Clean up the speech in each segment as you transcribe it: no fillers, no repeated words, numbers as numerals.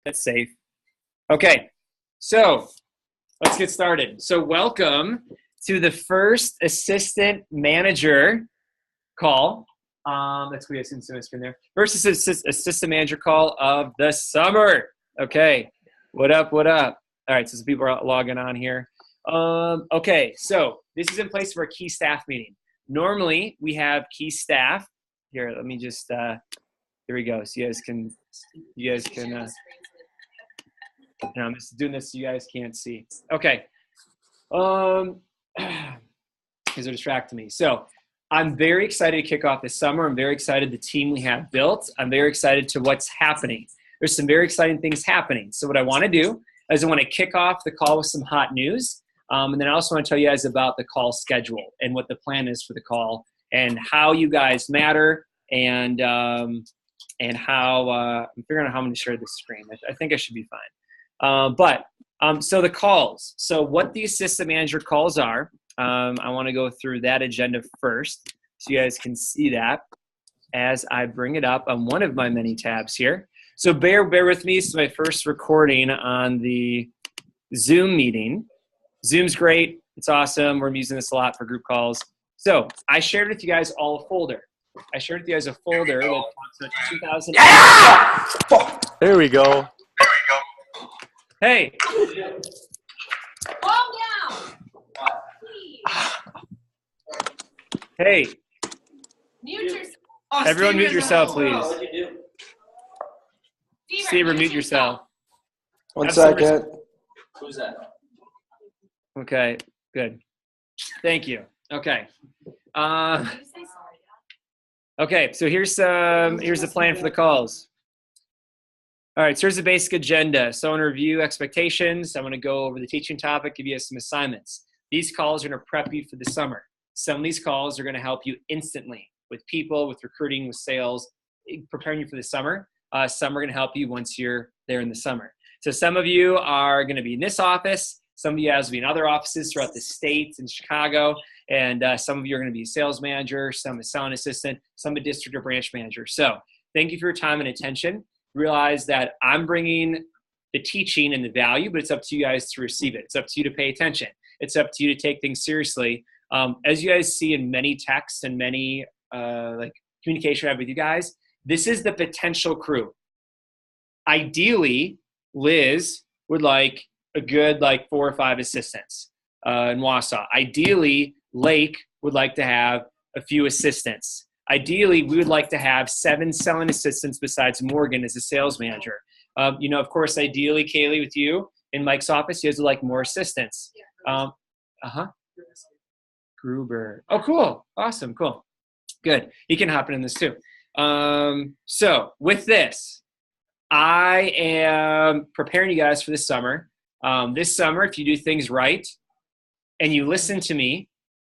That's safe. Okay, so let's get started. So welcome to the first assistant manager call. That's what we assume the screen there. First assistant manager call of the summer. Okay, what up, what up? All right, so some people are logging on here. Okay, so this is in place for a key staff meeting. Normally, we have key staff. Here, let me just, here we go. So you guys can I'm just doing this so you guys can't see. Okay. Because they're distracting me. So I'm very excited to kick off this summer. I'm very excited the team we have built. I'm very excited to what's happening. There's some very exciting things happening. So what I want to do is I want to kick off the call with some hot news. And then I also want to tell you guys about the call schedule and what the plan is for the call and how you guys matter and how I'm figuring out how I'm going to share this screen. I think I should be fine. So the calls. So what the assistant manager calls are, I want to go through that agenda first so you guys can see that as I bring it up on one of my many tabs here. So bear with me. This is my first recording on the Zoom meeting. Zoom's great. It's awesome. We're using this a lot for group calls. So I shared with you guys all a folder. I shared with you guys a folder that talks about 2000. Yeah! There we go. Hey. Calm down. Hey. Mute yourself. Everyone mute yourself, please. Steve, mute yourself. One second. Who's that? Okay, good. Thank you. Okay. Okay, so here's the plan for the calls. All right, so here's the basic agenda. So I want to review expectations. I want to go over the teaching topic, give you some assignments. These calls are going to prep you for the summer. Some of these calls are going to help you instantly with people, with recruiting, with sales, preparing you for the summer. Some are going to help you once you're there in the summer. So some of you are going to be in this office. Some of you guys will be in other offices throughout the state in Chicago. And some of you are going to be a sales manager, some a selling assistant, some a district or branch manager. So thank you for your time and attention. Realize that I'm bringing the teaching and the value, but it's up to you guys to receive it. It's up to you to pay attention. It's up to you to take things seriously. As you guys see in many texts and many communication I have with you guys, this is the potential crew. Ideally, Liz would like a good 4 or 5 assistants in Wausau. Ideally, Lake would like to have a few assistants. Ideally, we would like to have 7 selling assistants besides Morgan as a sales manager. Of course, ideally, Kaylee, with you in Mike's office, you guys would like more assistants. Gruber. Oh, cool. Awesome. Cool. Good. He can hop in this too. So with this, I am preparing you guys for this summer. This summer, if you do things right and you listen to me,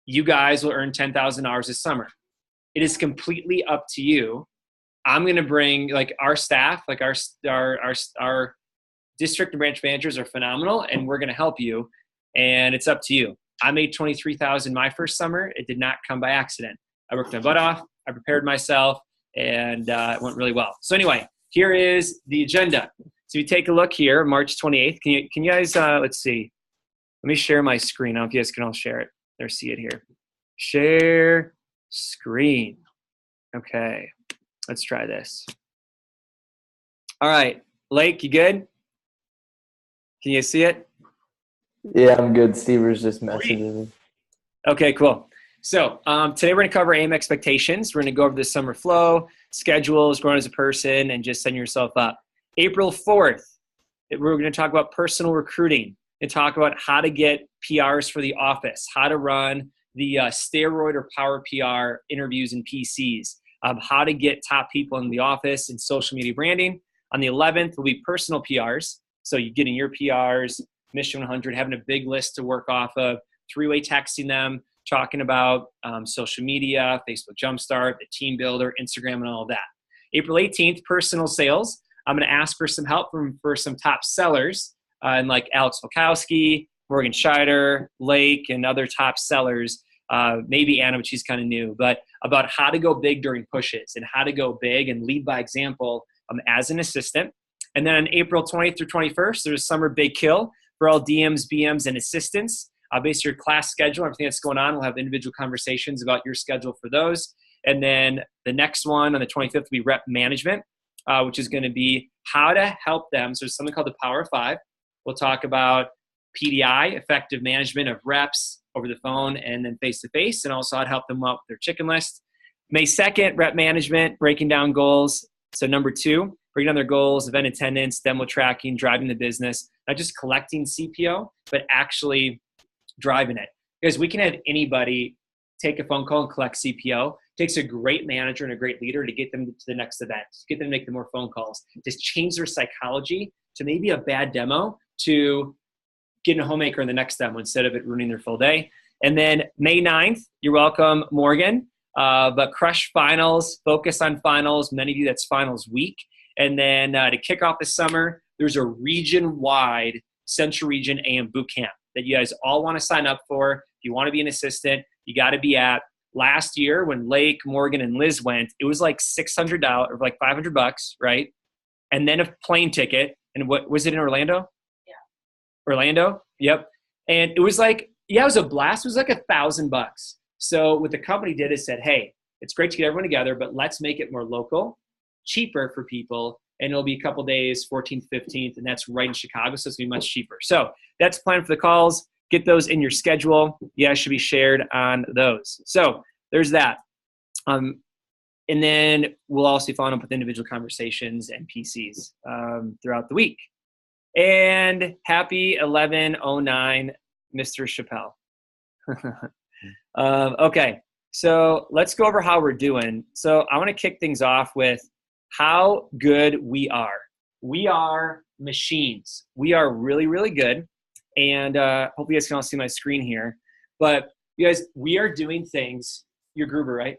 you guys will earn $10,000 this summer. It is completely up to you. I'm going to bring our staff, our district and branch managers are phenomenal, and we're going to help you. And it's up to you. I made $23,000 my first summer. It did not come by accident. I worked my butt off. I prepared myself, and it went really well. So anyway, here is the agenda. So you take a look here, March 28th. Can you guys, let's see. Let me share my screen. I don't know if you guys can all share it. There, see it here. Share screen. Okay, let's try this. All right, Lake, you good? Can you see it? Yeah, I'm good. Stever's just messaging me. Okay, cool. So today we're going to cover AIM expectations. We're going to go over the summer flow, schedules, growing as a person, and just setting yourself up. April 4th, we're going to talk about personal recruiting and talk about how to get PRs for the office, how to run the steroid or power PR interviews and PCs, how to get top people in the office and social media branding. On the 11th will be personal PRs. So you getting your PRs, Mission 100, having a big list to work off of, 3-way texting them, talking about social media, Facebook Jumpstart, the team builder, Instagram, and all of that. April 18th, personal sales. I'm going to ask for some help for some top sellers and Alex Volkowski, Morgan Scheider, Lake, and other top sellers. Maybe Anna, but she's kind of new, but about how to go big during pushes and how to go big and lead by example as an assistant. And then on April 20th through 21st, there's a summer big kill for all DMs, BMs, and assistants. Based on your class schedule, everything that's going on, we'll have individual conversations about your schedule for those. And then the next one on the 25th will be rep management, which is going to be how to help them. So there's something called the Power of Five. We'll talk about PDI, effective management of reps over the phone and then face-to-face, and also how to help them up with their chicken list. May 2nd, rep management, breaking down goals. So number 2, breaking down their goals, event attendance, demo tracking, driving the business, not just collecting CPO, but actually driving it. Because we can have anybody take a phone call and collect CPO. It takes a great manager and a great leader to get them to the next event, to get them to make the more phone calls, just change their psychology to maybe a bad demo to getting a homemaker in the next demo instead of it ruining their full day. And then May 9th, you're welcome, Morgan. But crush finals, focus on finals. Many of you, that's finals week. And then to kick off the summer, there's a region-wide Central Region AM boot camp that you guys all want to sign up for. If you want to be an assistant, you got to be at. Last year when Lake, Morgan, and Liz went, it was like $600 or like $500, right? And then a plane ticket. And what was it in Orlando? Yeah. Orlando? Yep. And it was like, yeah, it was a blast. It was like $1,000. So what the company did is said, hey, it's great to get everyone together, but let's make it more local, cheaper for people. And it'll be a couple days, 14th, 15th, and that's right in Chicago, so it's going to be much cheaper. So that's planned for the calls. Get those in your schedule. Yeah, it should be shared on those. So there's that. And then we'll also follow up with individual conversations and PCs throughout the week. And happy 11/09, Mr. Chappelle. Okay, so let's go over how we're doing. So I want to kick things off with how good we are. We are machines. We are really, really good. And hopefully you guys can all see my screen here. But you guys, we are doing things. You're Gruber, right?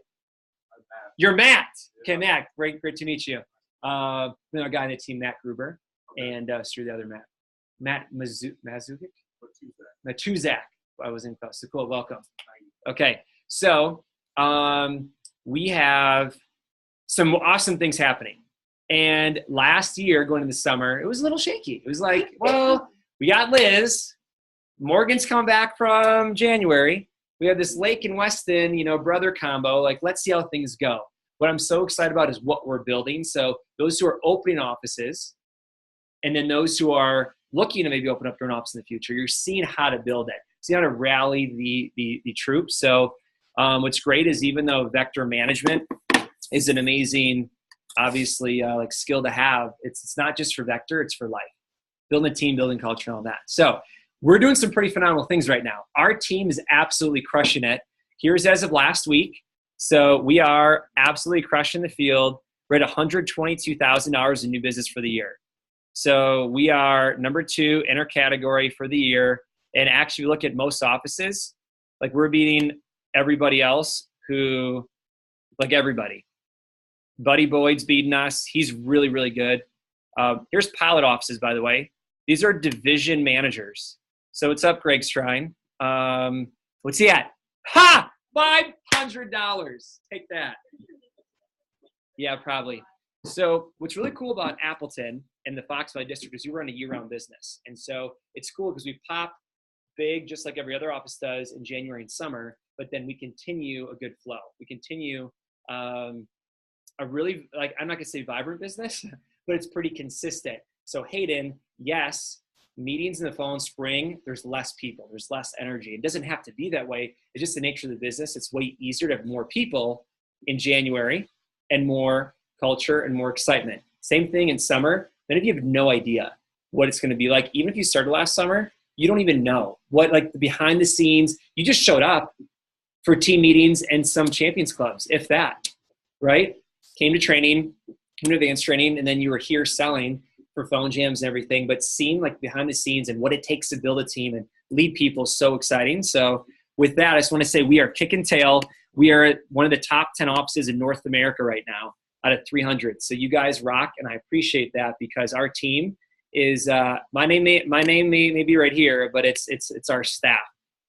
You're Matt. Okay, Matt. Great to meet you. Our guy in the team, Matt Gruber, and Stu, the other Matt. Matt Mazukic? Matuzak. I was in close. So cool. Welcome. Okay. So we have some awesome things happening. And last year, going into the summer, it was a little shaky. It was like, well, we got Liz. Morgan's coming back from January. We have this Lake and Weston, brother combo. Like, let's see how things go. What I'm so excited about is what we're building. So those who are opening offices, and then those who are looking to maybe open up their office in the future, you're seeing how to build it. See how to rally the troops. So what's great is even though vector management is an amazing, obviously, skill to have, it's not just for vector, it's for life. Building a team, building culture, and all that. So we're doing some pretty phenomenal things right now. Our team is absolutely crushing it. Here's as of last week. So we are absolutely crushing the field. We're at $122,000 in new business for the year. So we are number 2 in our category for the year. And actually, look at most offices, like we're beating everybody else who, like everybody. Buddy Boyd's beating us. He's really, really good. Here's pilot offices, by the way. These are division managers. So what's up, Greg Strine? What's he at? Ha! $500. Take that. Yeah, probably. So what's really cool about Appleton and the Fox Valley District is you run a year-round business. And so it's cool because we pop big, just like every other office does in January and summer, but then we continue a good flow. We continue a really, I'm not going to say vibrant business, but it's pretty consistent. So Hayden, yes, meetings in the fall and spring, there's less people, there's less energy. It doesn't have to be that way. It's just the nature of the business. It's way easier to have more people in January and more culture and more excitement. Same thing in summer. Then if you have no idea what it's going to be like, even if you started last summer, you don't even know what, like the behind the scenes, you just showed up for team meetings and some champions clubs, if that, right? Came to training, came to advanced training, and then you were here selling for phone jams and everything, but seeing like behind the scenes and what it takes to build a team and lead people is so exciting. So with that, I just want to say we are kicking tail. We are one of the top 10 offices in North America right now out of 300. So you guys rock, and I appreciate that because our team is my name may be right here, but it's our staff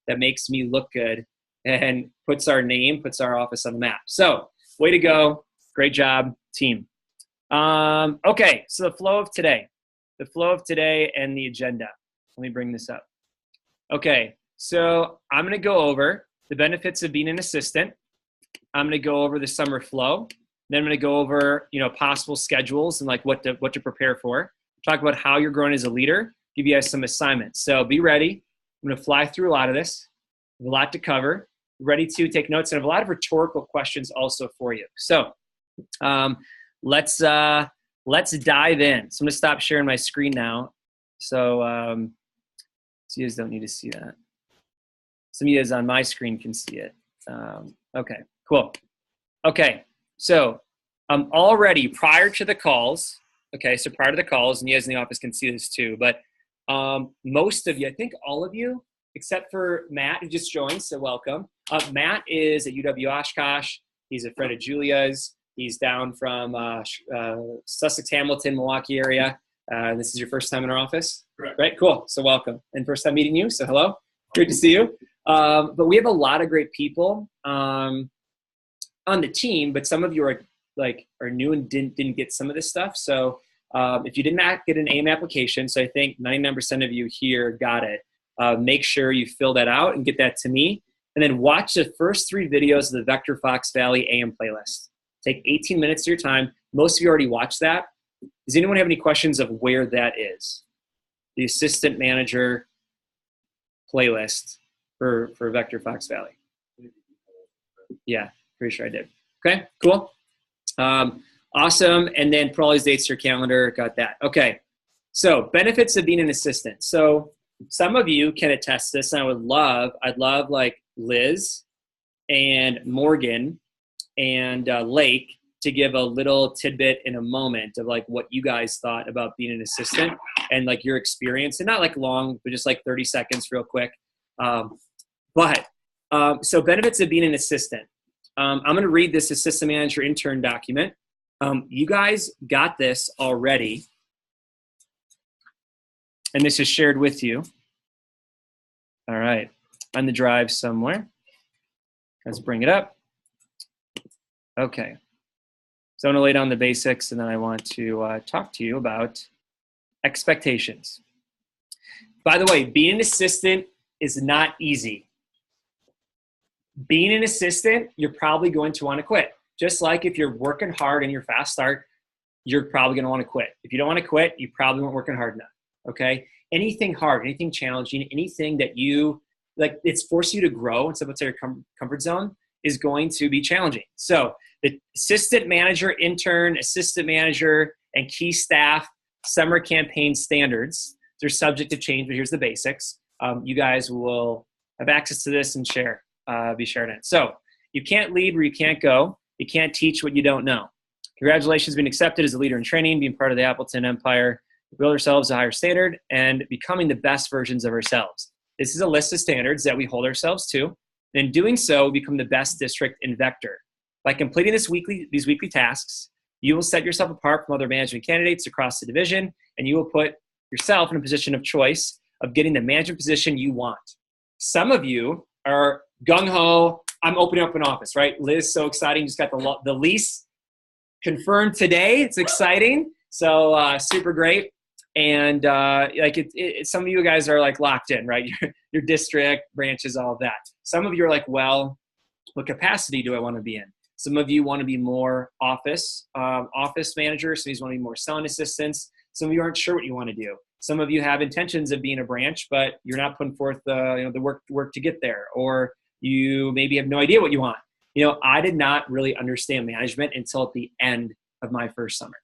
that makes me look good and puts our office on the map. So way to go. Great job, team. Okay, so the flow of today. the flow of today and the agenda. Let me bring this up. Okay, so I'm going to go over the benefits of being an assistant. I'm going to go over the summer flow. Then I'm going to go over, possible schedules and like what to prepare for. Talk about how you're growing as a leader. Give you guys some assignments. So be ready. I'm going to fly through a lot of this. I have a lot to cover. Ready to take notes, and I have a lot of rhetorical questions also for you. So let's dive in. So I'm going to stop sharing my screen now. So you guys don't need to see that. Some of you guys on my screen can see it. Okay, cool. Okay, so already prior to the calls, and you guys in the office can see this too, but most of you, I think all of you, except for Matt, who just joined, so welcome. Matt is at UW Oshkosh. He's a friend of Julia's. He's down from Sussex, Hamilton, Milwaukee area. This is your first time in our office? Correct. Right, cool, so welcome. And first time meeting you, so hello. Great to see you. But we have a lot of great people on the team, but some of you are new and didn't get some of this stuff. So if you did not get an AIM application, so I think 99% of you here got it, make sure you fill that out and get that to me. And then watch the first 3 videos of the Vector Fox Valley AIM playlist. Take 18 minutes of your time. Most of you already watched that. Does anyone have any questions of where that is? The assistant manager playlist for Vector Fox Valley. Yeah, pretty sure I did. Okay, cool. Awesome. And then put all these dates to your calendar. Got that. Okay. So benefits of being an assistant. So some of you can attest this, and I'd love like Liz and Morgan and Lake to give a little tidbit in a moment of like what you guys thought about being an assistant and like your experience, and not like long, but just like 30 seconds real quick. So benefits of being an assistant. I'm going to read this assistant manager intern document. You guys got this already, and this is shared with you. All right, on the drive somewhere. Let's bring it up. Okay, so I'm going to lay down the basics, and then I want to talk to you about expectations. By the way, being an assistant is not easy. Being an assistant, you're probably going to want to quit. Just like if you're working hard and you're fast start, you're probably going to want to quit. If you don't want to quit, you probably weren't working hard enough, okay? Anything hard, anything challenging, anything that you, like it's forced you to grow and step outside your comfort zone is going to be challenging. So the assistant manager, intern, assistant manager, and key staff summer campaign standards, they're subject to change, but here's the basics. You guys will have access to this and be sharing it. So you can't lead where you can't go. You can't teach what you don't know. Congratulations, being accepted as a leader in training, being part of the Appleton Empire, build ourselves a higher standard, and becoming the best versions of ourselves. This is a list of standards that we hold ourselves to. And in doing so, we become the best district in Vector. By completing these weekly tasks, you will set yourself apart from other management candidates across the division, and you will put yourself in a position of choice of getting the management position you want. Some of you are gung-ho, I'm opening up an office, right? Liz, so exciting, just got the lease confirmed today. It's exciting, so super great. And some of you guys are like locked in, right? Your district, branches, all of that. Some of you are like, well, what capacity do I want to be in? Some of you want to be more office managers. Some of you want to be more selling assistants. Some of you aren't sure what you want to do. Some of you have intentions of being a branch, but you're not putting forth the work to get there, or you maybe have no idea what you want. I did not really understand management until at the end of my first summer.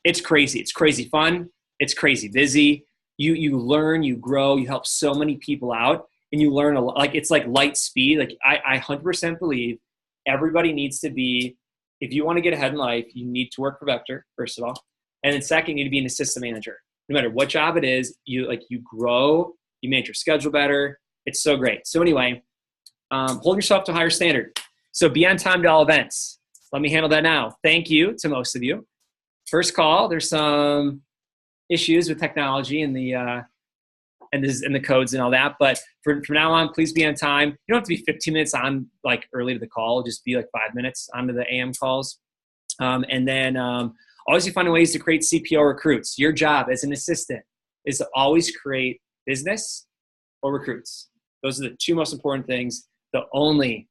It's crazy. It's crazy fun. It's crazy busy. You learn, you grow, you help so many people out, and you learn a lot. Like it's like light speed. Like I 100% believe everybody needs to be, if you want to get ahead in life, you need to work for Vector, first of all. And then second, you need to be an assistant manager. No matter what job it is, you grow, you manage your schedule better. It's so great. So anyway, hold yourself to a higher standard. So be on time to all events. Let me handle that now. Thank you to most of you. First call, there's some issues with technology and the codes and all that. But from now on, please be on time. You don't have to be 15 minutes on early to the call. Just be 5 minutes onto the AM calls. And then Always you find ways to create CPO recruits. Your job as an assistant is to always create business or recruits. Those are the two most important things, the only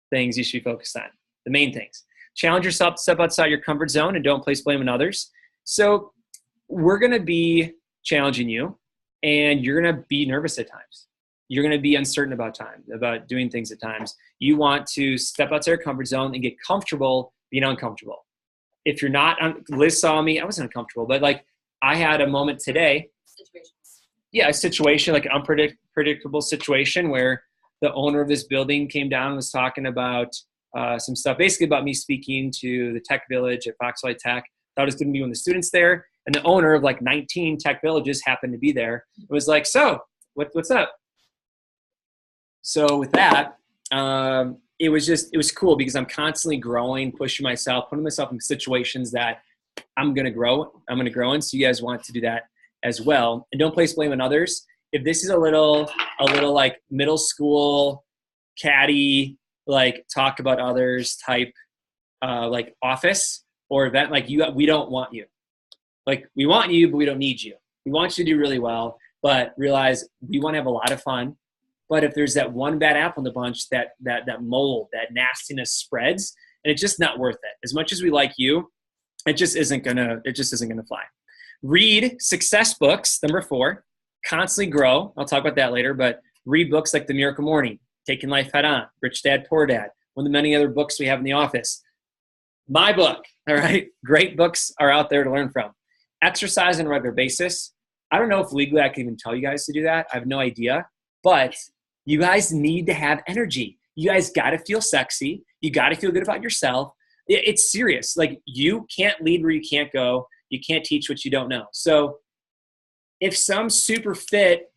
things you should be focused on, the main things. Challenge yourself to step outside your comfort zone and don't place blame on others. So we're going to be challenging you, and you're going to be nervous at times. You're going to be uncertain about doing things at times. You want to step outside your comfort zone and get comfortable being uncomfortable. If you're not, Liz saw me, I wasn't uncomfortable, but like I had a moment today. Yeah, a situation, like an unpredictable situation where the owner of this building came down and was talking about some stuff, basically about me speaking to the tech village at Fox Valley Tech. Thought it was going to be one of the students there. And the owner of like 19 tech villages happened to be there. It was like, so what's up? So with that, it was cool because I'm constantly growing, pushing myself, putting myself in situations that I'm going to grow in. So you guys want to do that as well. And don't place blame on others. If this is a little like middle school catty, like talk about others type, like office or event, like we don't want you. Like we want you, but we don't need you. We want you to do really well, but realize we want to have a lot of fun. But if there's that one bad apple in the bunch, that mold, that nastiness spreads, and it's just not worth it. As much as we like you, it just isn't gonna fly. Read success books, number 4. Constantly grow. I'll talk about that later, but read books like The Miracle Morning, Taking Life Head On, Rich Dad, Poor Dad, one of the many other books we have in the office. My book, all right? Great books are out there to learn from. Exercise on a regular basis. I don't know if legally I can even tell you guys to do that. I have no idea. But you guys need to have energy. You guys got to feel sexy. You got to feel good about yourself. It's serious. Like you can't lead where you can't go. You can't teach what you don't know. So if some super fit,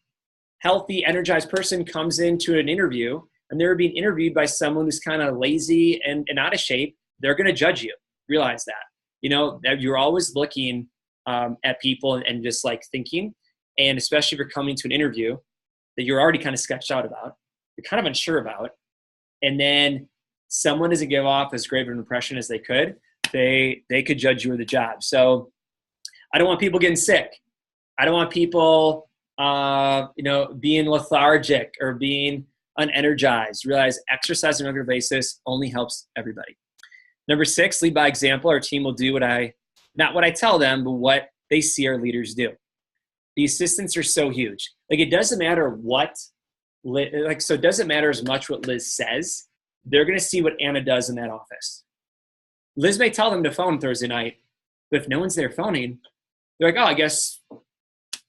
healthy, energized person comes into an interview and they're being interviewed by someone who's kind of lazy and out of shape, they're going to judge you. Realize that. You know, that you're always looking at people and just like thinking, and especially if you're coming to an interview that you're already kind of sketched out about, you're kind of unsure about, and then someone doesn't give off as great of an impression as they could, they could judge you or the job. So I don't want people getting sick. I don't want people, being lethargic or being unenergized. Realize exercise on a regular basis only helps everybody. Number 6, lead by example. Our team will do not what I tell them, but what they see our leaders do. The assistants are so huge. Like it doesn't matter it doesn't matter as much what Liz says. They're going to see what Anna does in that office. Liz may tell them to phone Thursday night, but if no one's there phoning, they're like, oh, I guess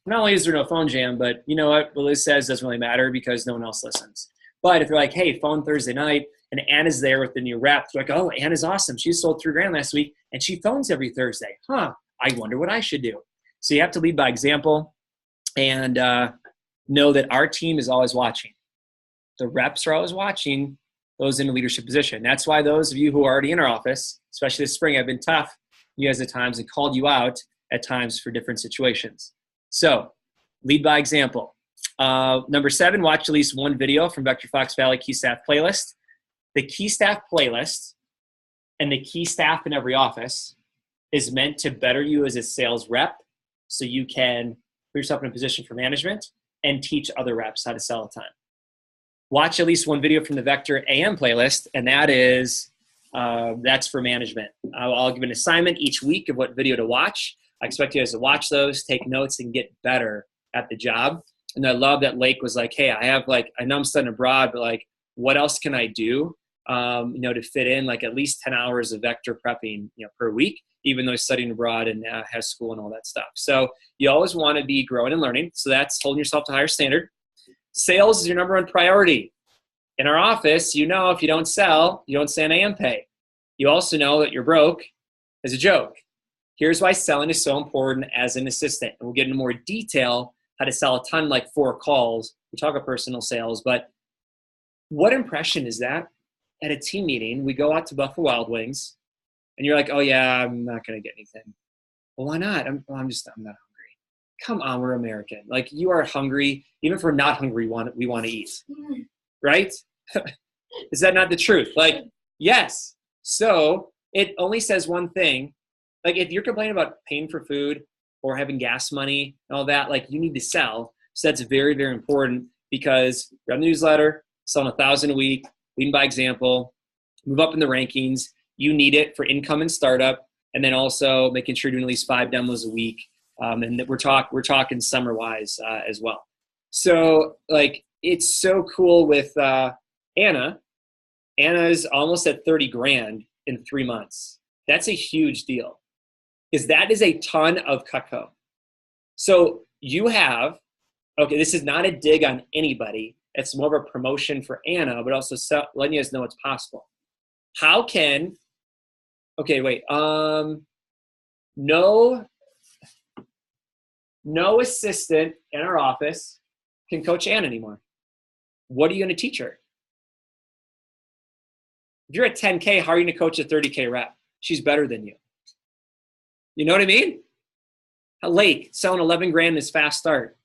not only is there no phone jam, but you know what Liz says doesn't really matter because no one else listens. But if they're like, hey, phone Thursday night, and Anna's there with the new rep, they're like, oh, Anna's awesome. She sold $3,000 last week, and she phones every Thursday. I wonder what I should do. So you have to lead by example and know that our team is always watching. The reps are always watching those in a leadership position. That's why those of you who are already in our office, especially this spring, have been tough, you guys at times, and called you out at times for different situations. So lead by example. Number 7, watch at least one video from Vector Fox Valley Key Staff Playlist. The Key Staff Playlist and the key staff in every office is meant to better you as a sales rep so you can put yourself in a position for management and teach other reps how to sell a ton. Watch at least one video from the Vector AM playlist, and that's for management. I'll give an assignment each week of what video to watch. I expect you guys to watch those, take notes, and get better at the job. And I love that Lake was like, hey, I know I'm studying abroad, but like, what else can I do, to fit in like at least 10 hours of Vector prepping, per week, even though he's studying abroad and has school and all that stuff. So you always want to be growing and learning. So that's holding yourself to a higher standard. Sales is your number one priority. In our office, if you don't sell, you don't stay on AM pay. You also know that you're broke as a joke. Here's why selling is so important as an assistant. And we'll get into more detail how to sell a ton, like 4 calls. We talk about personal sales, but what impression is that at a team meeting? We go out to Buffalo Wild Wings and you're like, oh yeah, I'm not going to get anything. Well, why not? I'm not hungry. Come on, we're American. Like you are hungry. Even if we're not hungry, we want to eat, right? Is that not the truth? Like, yes. So it only says one thing. Like if you're complaining about paying for food or having gas money and all that, like you need to sell. So that's very, very important because grab the newsletter, selling 1,000 a week, leading by example, move up in the rankings. You need it for income and startup, and then also making sure you're doing at least 5 demos a week. And we're talking summer wise as well. So like it's so cool with Anna. Anna's almost at 30 grand in 3 months. That's a huge deal because that is a ton of Cutco. So you have, okay, this is not a dig on anybody. It's more of a promotion for Anna, but also letting you guys know it's possible. How can, okay, wait, no assistant in our office can coach Anna anymore. What are you going to teach her? If you're at 10K, how are you going to coach a 30K rep? She's better than you. You know what I mean? Lake selling 11 grand in his fast start.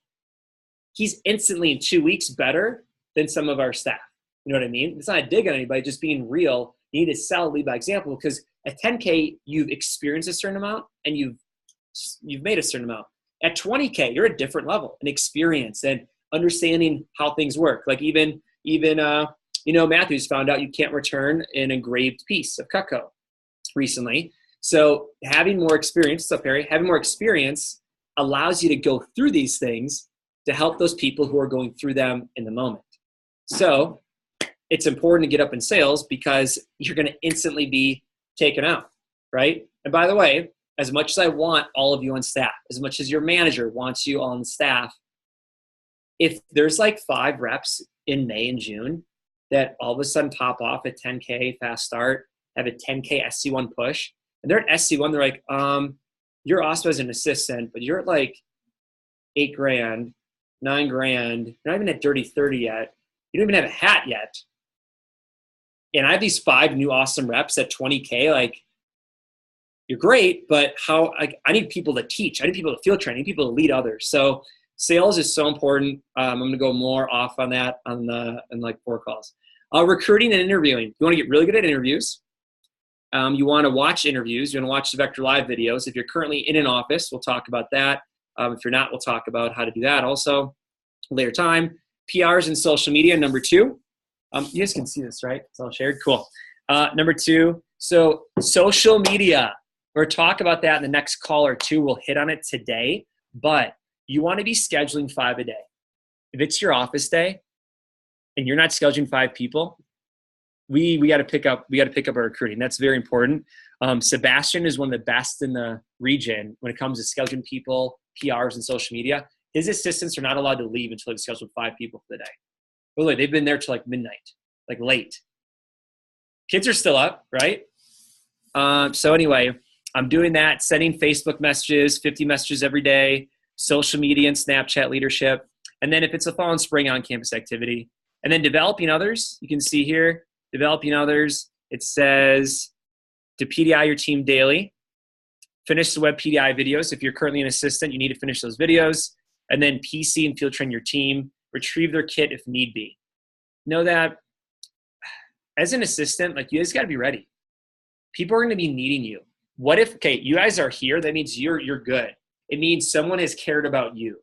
He's instantly in 2 weeks better than some of our staff. You know what I mean? It's not a dig on anybody, just being real. You need to sell, lead by example, because at 10K, you've experienced a certain amount and you've made a certain amount. At 20K, you're a different level in experience and understanding how things work. Like even Matthews found out you can't return an engraved piece of Cutco recently. So having more experience, what's up, Harry? Having more experience allows you to go through these things to help those people who are going through them in the moment. So it's important to get up in sales because you're going to instantly be taken out, right? And by the way, as much as I want all of you on staff, as much as your manager wants you on staff, if there's like 5 reps in May and June that all of a sudden pop off at 10K fast start, have a 10K SC1 push, and they're at SC1, they're like, you're awesome as an assistant, but you're at like 8 grand, 9 grand, you're not even at dirty 30 yet. You don't even have a hat yet. And I have these 5 new awesome reps at 20K, like, you're great, but how, like, I need people to teach. I need people to field train. I need people to lead others. So sales is so important. I'm going to go more off on that in like 4 calls. Recruiting and interviewing. You want to get really good at interviews. You want to watch interviews. You want to watch the Vector Live videos. If you're currently in an office, we'll talk about that. If you're not, we'll talk about how to do that also later time. PRs and social media, number 2. You guys can see this, right? It's all shared. Cool. Number 2, so social media. We'll talk about that in the next call or 2. We'll hit on it today, but you want to be scheduling 5 a day. If it's your office day and you're not scheduling 5 people, we got to pick up our recruiting. That's very important. Sebastian is one of the best in the region when it comes to scheduling people, PRs, and social media. His assistants are not allowed to leave until they've scheduled 5 people for the day. By the way, they've been there till like midnight, like late. Kids are still up, right? So anyway, I'm doing that, sending Facebook messages, 50 messages every day, social media and Snapchat leadership. And then if it's a fall and spring on-campus activity. And then developing others, you can see here, developing others. It says to PDI your team daily. Finish the web PDI videos. If you're currently an assistant, you need to finish those videos. And then PC and field train your team. Retrieve their kit if need be. Know that as an assistant, like you guys got to be ready. People are going to be needing you. What if, okay, you guys are here. That means you're good. It means someone has cared about you.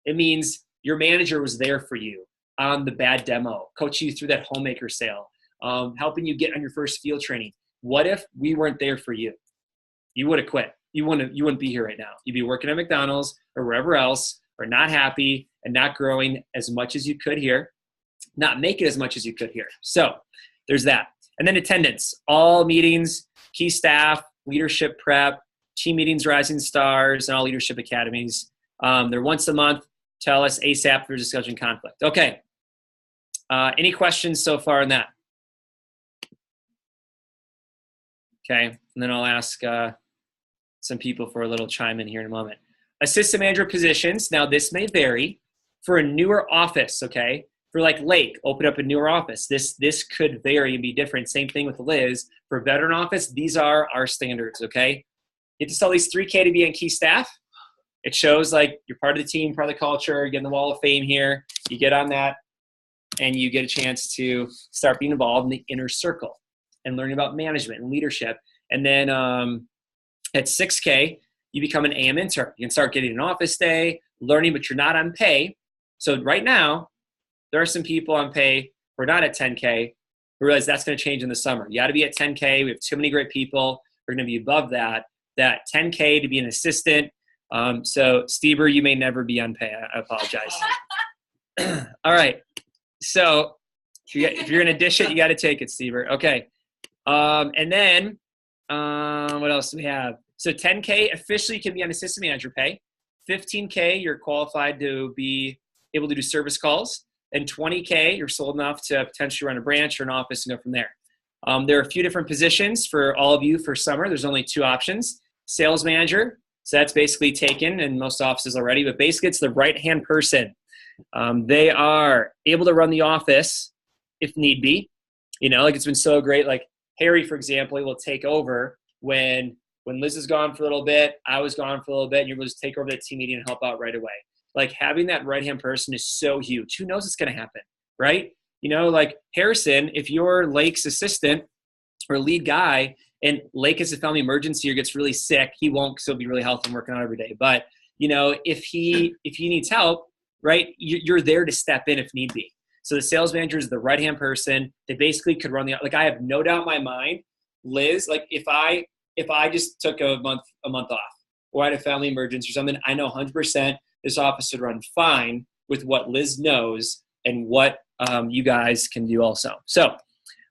It means your manager was there for you on the bad demo, coaching you through that homemaker sale, helping you get on your first field training. What if we weren't there for you? You would have quit. You wouldn't be here right now. You'd be working at McDonald's or wherever else, or not happy and not growing as much as you could here, not making as much as you could here. So there's that. And then attendance, all meetings, key staff, leadership prep, team meetings, Rising Stars, and all leadership academies. They're once a month. Tell us ASAP if there's a scheduling conflict. Okay. Any questions so far on that? Okay. And then I'll ask some people for a little chime in here in a moment. Assistant manager positions. Now this may vary for a newer office. Okay. For like Lake, open up a newer office. This could vary and be different. Same thing with Liz. For veteran office, these are our standards. Okay. You have to sell at least 3K to be on key staff. It shows like you're part of the team, part of the culture. You get in the wall of fame here. You get on that and you get a chance to start being involved in the inner circle and learning about management and leadership. And then At 6K, you become an AM intern. You can start getting an office day, learning, but you're not on pay. So right now, there are some people on pay who are not at 10K who realize that's going to change in the summer. You got to be at 10K. We have too many great people. We're going to be above that 10K to be an assistant. So Stever, you may never be on pay. I apologize. All right. So if you're going to dish it, you got to take it, Stever. Okay. And then what else do we have? So 10K officially can be on assistant manager pay. 15K, you're qualified to be able to do service calls. And 20K, you're sold enough to potentially run a branch or an office and go from there. There are a few different positions for all of you for summer. There's only 2 options. Sales manager, so that's basically taken in most offices already, but basically it's the right-hand person. They are able to run the office if need be. You know, like it's been so great. Like Harry, for example, he will take over when Liz is gone for a little bit, I was gone for a little bit, and you're able to take over that team meeting and help out right away. Like having that right-hand person is so huge. Who knows what's going to happen, right? You know, like Harrison, if you're Lake's assistant or lead guy and Lake has a family emergency or gets really sick, he won't still be really healthy and working out every day. But, you know, if he needs help, right, you're there to step in if need be. So the sales manager is the right-hand person. They basically could run like I have no doubt in my mind, Liz, like if I just took a month off or I had a family emergency or something, I know 100% this office would run fine with what Liz knows and what you guys can do also. So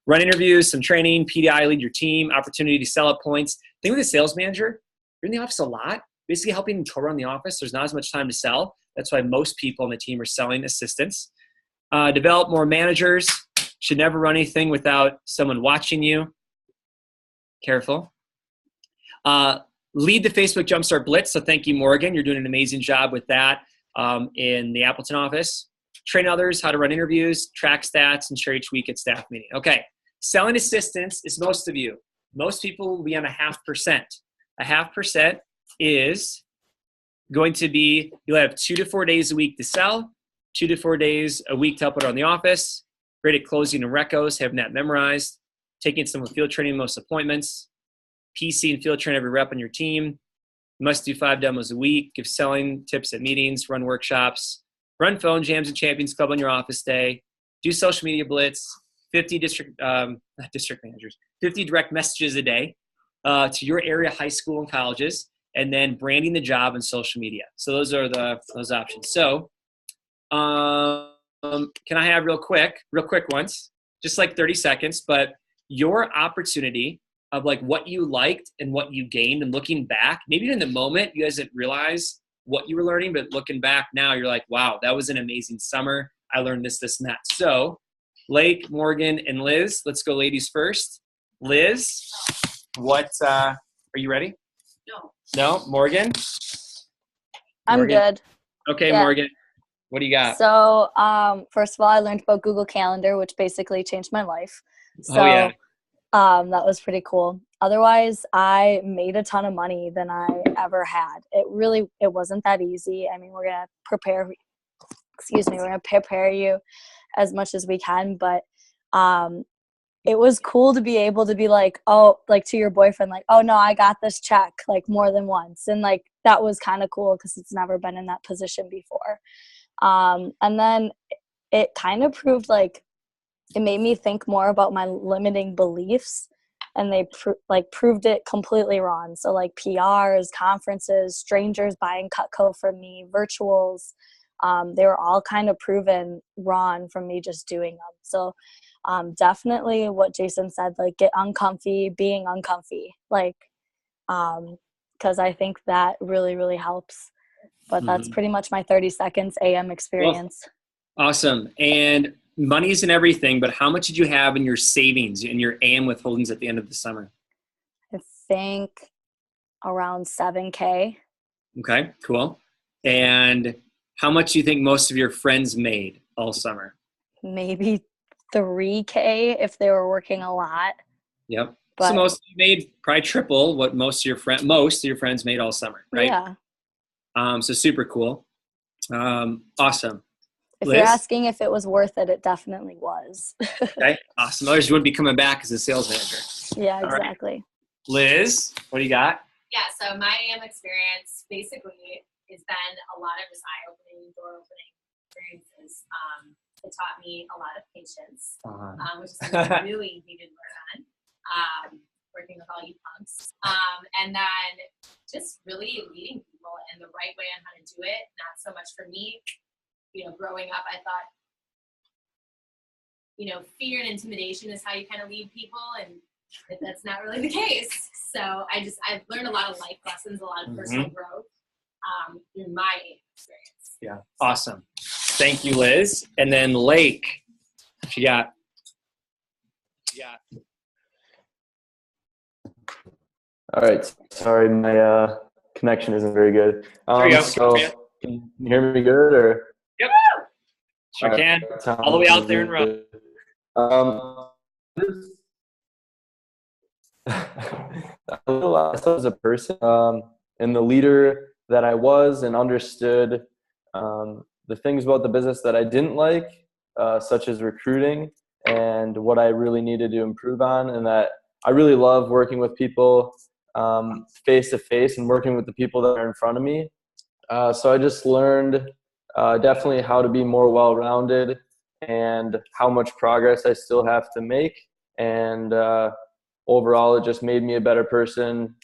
run interviews, some training, PDI, lead your team, opportunity to sell up points. Think with a sales manager, you're in the office a lot, basically helping to run the office. There's not as much time to sell. That's why most people on the team are selling assistants. Develop more managers. Should never run anything without someone watching you. Careful. Lead the Facebook Jumpstart Blitz. So thank you, Morgan. You're doing an amazing job with that in the Appleton office. Train others how to run interviews, track stats, and share each week at staff meeting. Okay. Selling assistance is most of you. Most people will be on 0.5%. 0.5% is going to be, you'll have 2 to 4 days a week to sell, 2 to 4 days a week to help out on the office, great at closing and recos, having that memorized, taking some field training most appointments, PC and field train every rep on your team, must do 5 demos a week, give selling tips at meetings, run workshops, run phone jams and Champions Club on your office day, do social media blitz, 50 50 direct messages a day to your area high school and colleges, and then branding the job and social media. So those are those options. So can I have real quick ones, just like 30 seconds, but your opportunity of like what you liked and what you gained and looking back, maybe in the moment you guys didn't realize what you were learning, but looking back now you're like, wow, that was an amazing summer. I learned this, and that. So Lake, Morgan, and Liz, let's go ladies first. Liz, what, are you ready? No? Morgan? I'm good. Okay, Yeah. Morgan, what do you got? So, first of all, I learned about Google Calendar, which basically changed my life. So, yeah. that was pretty cool. Otherwise, I made a ton of money than I ever had. It wasn't that easy. I mean, we're going to prepare you as much as we can, but it was cool to be able to be like, oh, like to your boyfriend, like, oh no, I got this check like more than once. And like, that was kind of cool because it's never been in that position before. And then it kind of proved like, it made me think more about my limiting beliefs, and they proved it completely wrong. So like PRs, conferences, strangers buying Cutco from me, virtuals, they were all kind of proven wrong from me just doing them. So definitely what Jason said, like get uncomfy, being uncomfy, like, because I think that really, really helps. But that's pretty much my 30 seconds AM experience. Well, awesome. And money isn't everything, but how much did you have in your savings and your AM withholdings at the end of the summer? I think around 7K. Okay, cool. And how much do you think most of your friends made all summer? Maybe 3K if they were working a lot. Yep. But, so most of you made probably triple what most of your friends made all summer, right? Yeah. So super cool. Awesome. If Liz? you're asking if it was worth it, it definitely was. Okay, awesome. Otherwise you wouldn't be coming back as a sales manager. Yeah, All exactly. right. Liz, what do you got? Yeah, so my AM experience basically has been a lot of just eye-opening, door-opening experiences. It taught me a lot of patience, which is something I really needed to learn on, working with all you punks. And then just really leading people in the right way on how to do it, not so much for me. Growing up, I thought, fear and intimidation is how you kind of lead people, and that's not really the case. So I've learned a lot of life lessons, a lot of personal growth through my experience. Yeah, awesome. Thank you, Liz. And then Lake, what you got? All right. Sorry, my connection isn't very good. There you go. So can you hear me good or? Yep. Sure can. All the way out there in row. As a person, and the leader that I was, and understood the things about the business that I didn't like, such as recruiting and what I really needed to improve on, and that I really love working with people face to face and working with the people that are in front of me. So I just learned definitely how to be more well-rounded and how much progress I still have to make. And overall, it just made me a better person,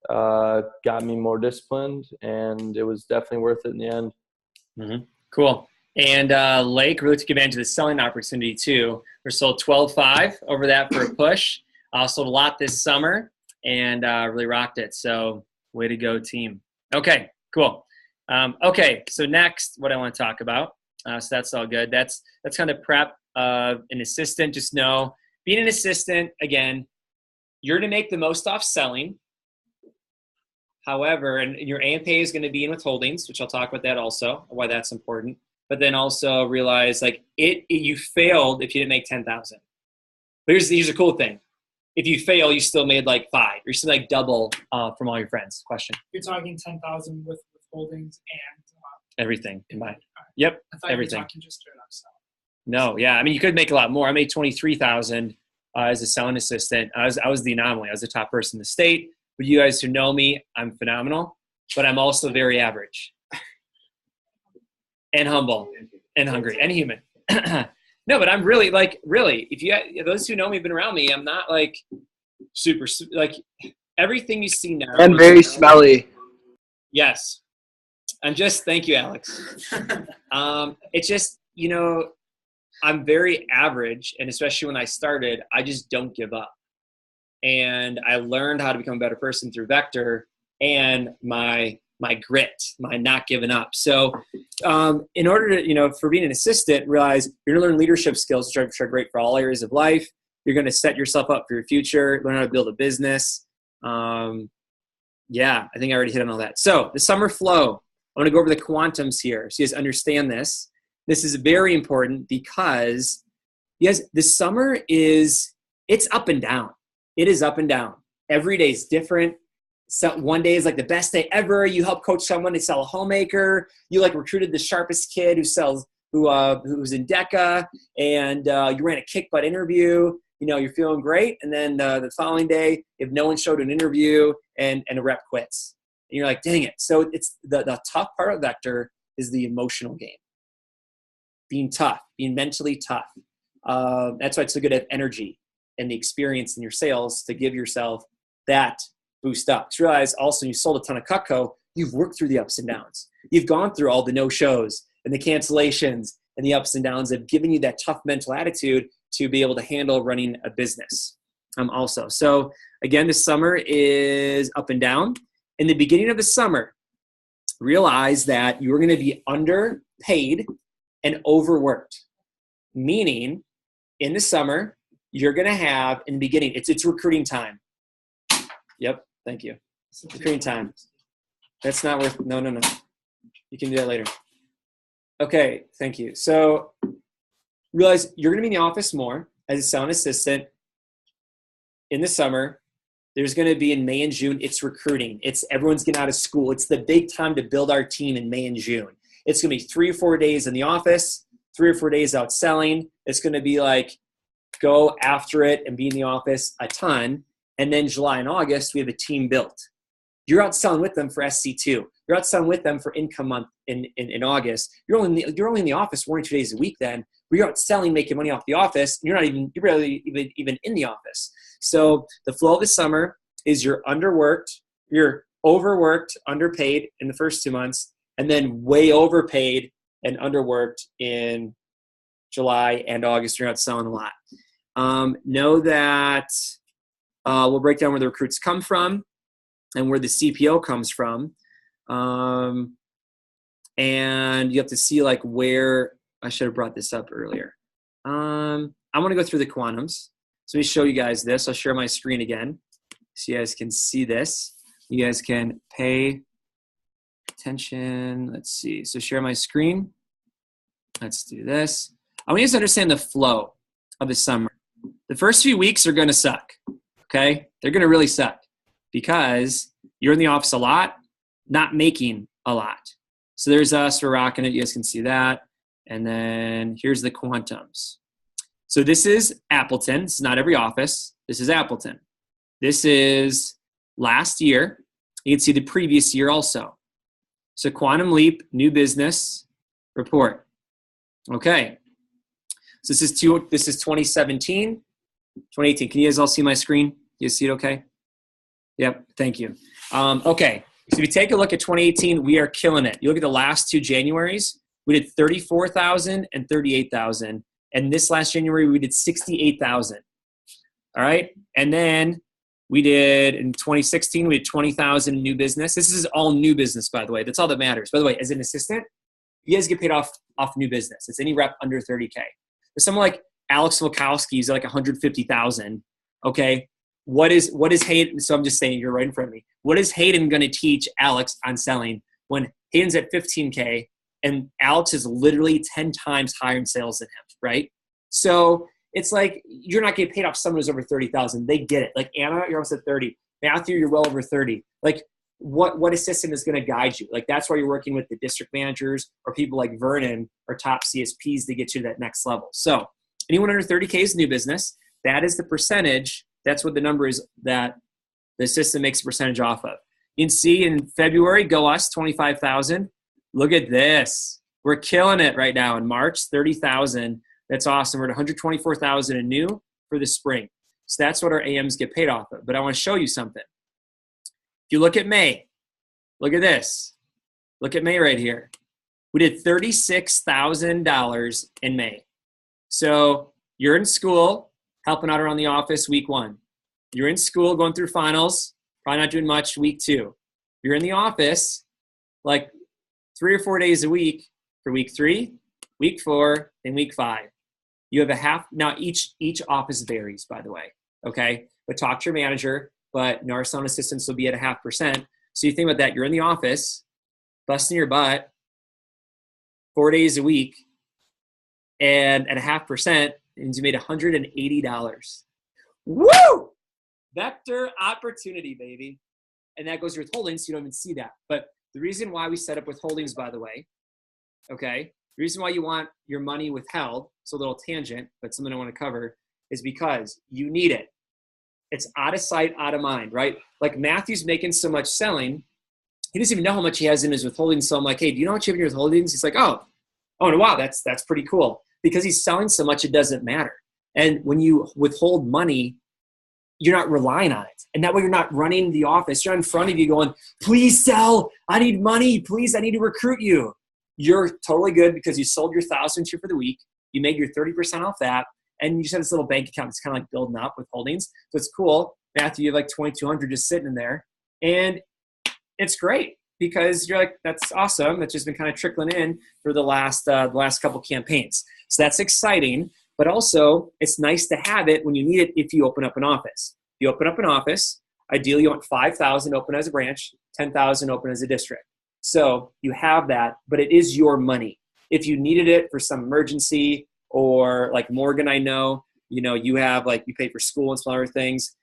got me more disciplined, and it was definitely worth it in the end. Mm-hmm. Cool. And Lake really took advantage of the selling opportunity too. We're sold 12.5 over that for a push. Sold a lot this summer and really rocked it. So way to go, team. Okay, cool. Okay, so next, what I want to talk about. So that's all good. That's kind of prep of an assistant. Just know, being an assistant, again, you're going to make the most off selling. However, and your AMPA is going to be in withholdings, which I'll talk about that also, why that's important. But then also realize, like, you failed if you didn't make 10,000. But here's a cool thing. If you fail, you still made like 5. You're still like double from all your friends. Question. You're talking 10,000 with withholdings and everything combined. Yep, I thought everything. You were talking just straight up sell. No, yeah. I mean, you could make a lot more. I made 23,000 as a selling assistant. I was the anomaly. I was the top person in the state. But you guys who know me, I'm phenomenal. But I'm also very average, and humble, and hungry, and human. No, but I'm really, if those who know me have been around me, I'm not like super, like everything you see now. And very smelly. Yes. Thank you, Alex. It's just, I'm very average, and especially when I started, I just don't give up. And I learned how to become a better person through Vector and my grit, my not giving up. So in order to, for being an assistant, realize you're going to learn leadership skills, which are great for all areas of life. You're going to set yourself up for your future, learn how to build a business. I think I already hit on all that. So the summer flow, I'm going to go over the quantums here so you guys understand this. This is very important because, the summer it's up and down. It is up and down. Every day is different. So one day is like the best day ever. You help coach someone to sell a homemaker. You recruited the sharpest kid who's in DECA, and you ran a kick butt interview. You're feeling great. And then the following day, if no one showed an interview and a rep quits, and you're like, dang it. So it's the tough part of Vector is the emotional game. Being tough, being mentally tough. That's why it's so good to have energy and the experience in your sales to give yourself that boost up. Just realize also you sold a ton of Cutco. You've worked through the ups and downs. You've gone through all the no-shows and the cancellations and the ups and downs of giving you that tough mental attitude to be able to handle running a business also. So again, this summer is up and down. In the beginning of the summer, realize that you're going to be underpaid and overworked. Meaning, in the summer, you're going to have, in the beginning, it's recruiting time. Yep, thank you. Recruiting time. That's not worth, no. You can do that later. Okay, thank you. So realize you're going to be in the office more as a selling assistant in the summer. There's going to be in May and June, it's recruiting. Everyone's getting out of school. It's the big time to build our team in May and June. It's going to be 3 or 4 days in the office, 3 or 4 days out selling. It's going to be like, go after it and be in the office a ton. And then July and August, we have a team built. You're out selling with them for SC2. You're out selling with them for income month in August. You're only in the office 1 or 2 days a week then. But you're out selling, making money off the office. And you're barely even in the office. So the flow of the summer is you're underworked, you're overworked, underpaid in the first 2 months, and then way overpaid and underworked in July and August. You're out selling a lot. Know that we'll break down where the recruits come from and where the CPO comes from. And you have to see like where I should have brought this up earlier. I want to go through the quantums. So let me show you guys this. I'll share my screen again so you guys can see this. You guys can pay attention. Let's see. So share my screen. Let's do this. I want you guys to understand the flow of the summer. The first few weeks are going to suck. Okay? They're going to really suck because you're in the office a lot, not making a lot. So there's us. We're rocking it. You guys can see that. And then here's the quantums. So this is Appleton. This is not every office. This is Appleton. This is last year. You can see the previous year also. So Quantum Leap, new business report. Okay. So this is 2017, 2018. Can you guys all see my screen? You see it okay? Yep. Thank you. Okay. So if you take a look at 2018, we are killing it. You look at the last 2 Januaries, we did 34,000 and 38,000. And this last January, we did 68,000. All right. And then we did in 2016, we did 20,000 new business. This is all new business, by the way. That's all that matters. By the way, as an assistant, you guys get paid off new business. It's any rep under 30K. There's someone like Alex Wilkowski is like 150,000. Okay. What is Hayden? So I'm just saying, you're right in front of me. What is Hayden going to teach Alex on selling when Hayden's at 15K and Alex is literally 10 times higher in sales than him, right? So it's like you're not getting paid off someone who's over 30,000. They get it. Like Anna, you're almost at 30. Matthew, you're well over 30. Like what assistant is going to guide you? Like that's why you're working with the district managers or people like Vernon or top CSPs to get you to that next level. So anyone under 30K is new business. That is the percentage. That's what the number is that the system makes a percentage off of. You can see in February, go us, 25,000. Look at this. We're killing it right now. In March, 30,000. That's awesome. We're at 124,000 in new for the spring. So that's what our AMs get paid off of. But I want to show you something. If you look at May, look at this. Look at May right here. We did $36,000 in May. So you're in school, helping out around the office week 1. You're in school going through finals, probably not doing much week 2. You're in the office like 3 or 4 days a week for week 3, week 4, and week 5. You have a half. Now each office varies, by the way. Okay, but talk to your manager. But our sound assistants will be at 0.5%. So you think about that. You're in the office, busting your butt 4 days a week, and at 0.5%, means you made $180. Woo! Vector opportunity, baby. And that goes to withholdings, so you don't even see that. But the reason why we set up withholdings, by the way, okay, the reason why you want your money withheld, it's a little tangent, but something I want to cover, is because you need it. It's out of sight, out of mind, right? Like Matthew's making so much selling, he doesn't even know how much he has in his withholdings. So I'm like, hey, do you know what you have in your withholdings? He's like, oh, wow, that's pretty cool. Because he's selling so much, it doesn't matter. And when you withhold money, you're not relying on it. And that way you're not running the office. You're in front of you going, please sell. I need money. Please, I need to recruit you. You're totally good because you sold your 1,000 for the week. You made your 30% off that. And you just have this little bank account that's kind of like building up with holdings. So it's cool. Matthew, you have like 2,200 just sitting in there. And it's great because you're like, that's awesome. That's just been kind of trickling in for the last couple campaigns. So that's exciting. But also, it's nice to have it when you need it if you open up an office. If you open up an office, ideally you want 5,000 open as a branch, 10,000 open as a district. So you have that, but it is your money. If you needed it for some emergency, or like Morgan, I know, you have like you pay for school and some other things.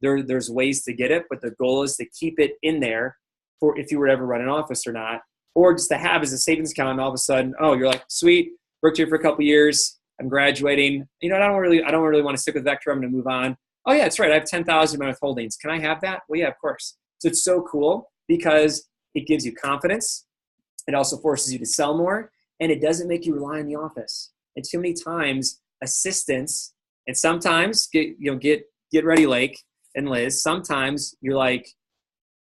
There's ways to get it, but the goal is to keep it in there for if you were to ever run an office or not, or just to have as a savings account. And all of a sudden, oh, you're like, sweet, worked here for a couple years. I'm graduating. I don't really want to stick with Vector. I'm going to move on. Oh yeah, that's right. I have 10,000 in my withholdings. Can I have that? Well, yeah, of course. So it's so cool because it gives you confidence. It also forces you to sell more, and it doesn't make you rely on the office. And too many times, assistants, and sometimes get ready, Lake and Liz. Sometimes you're like,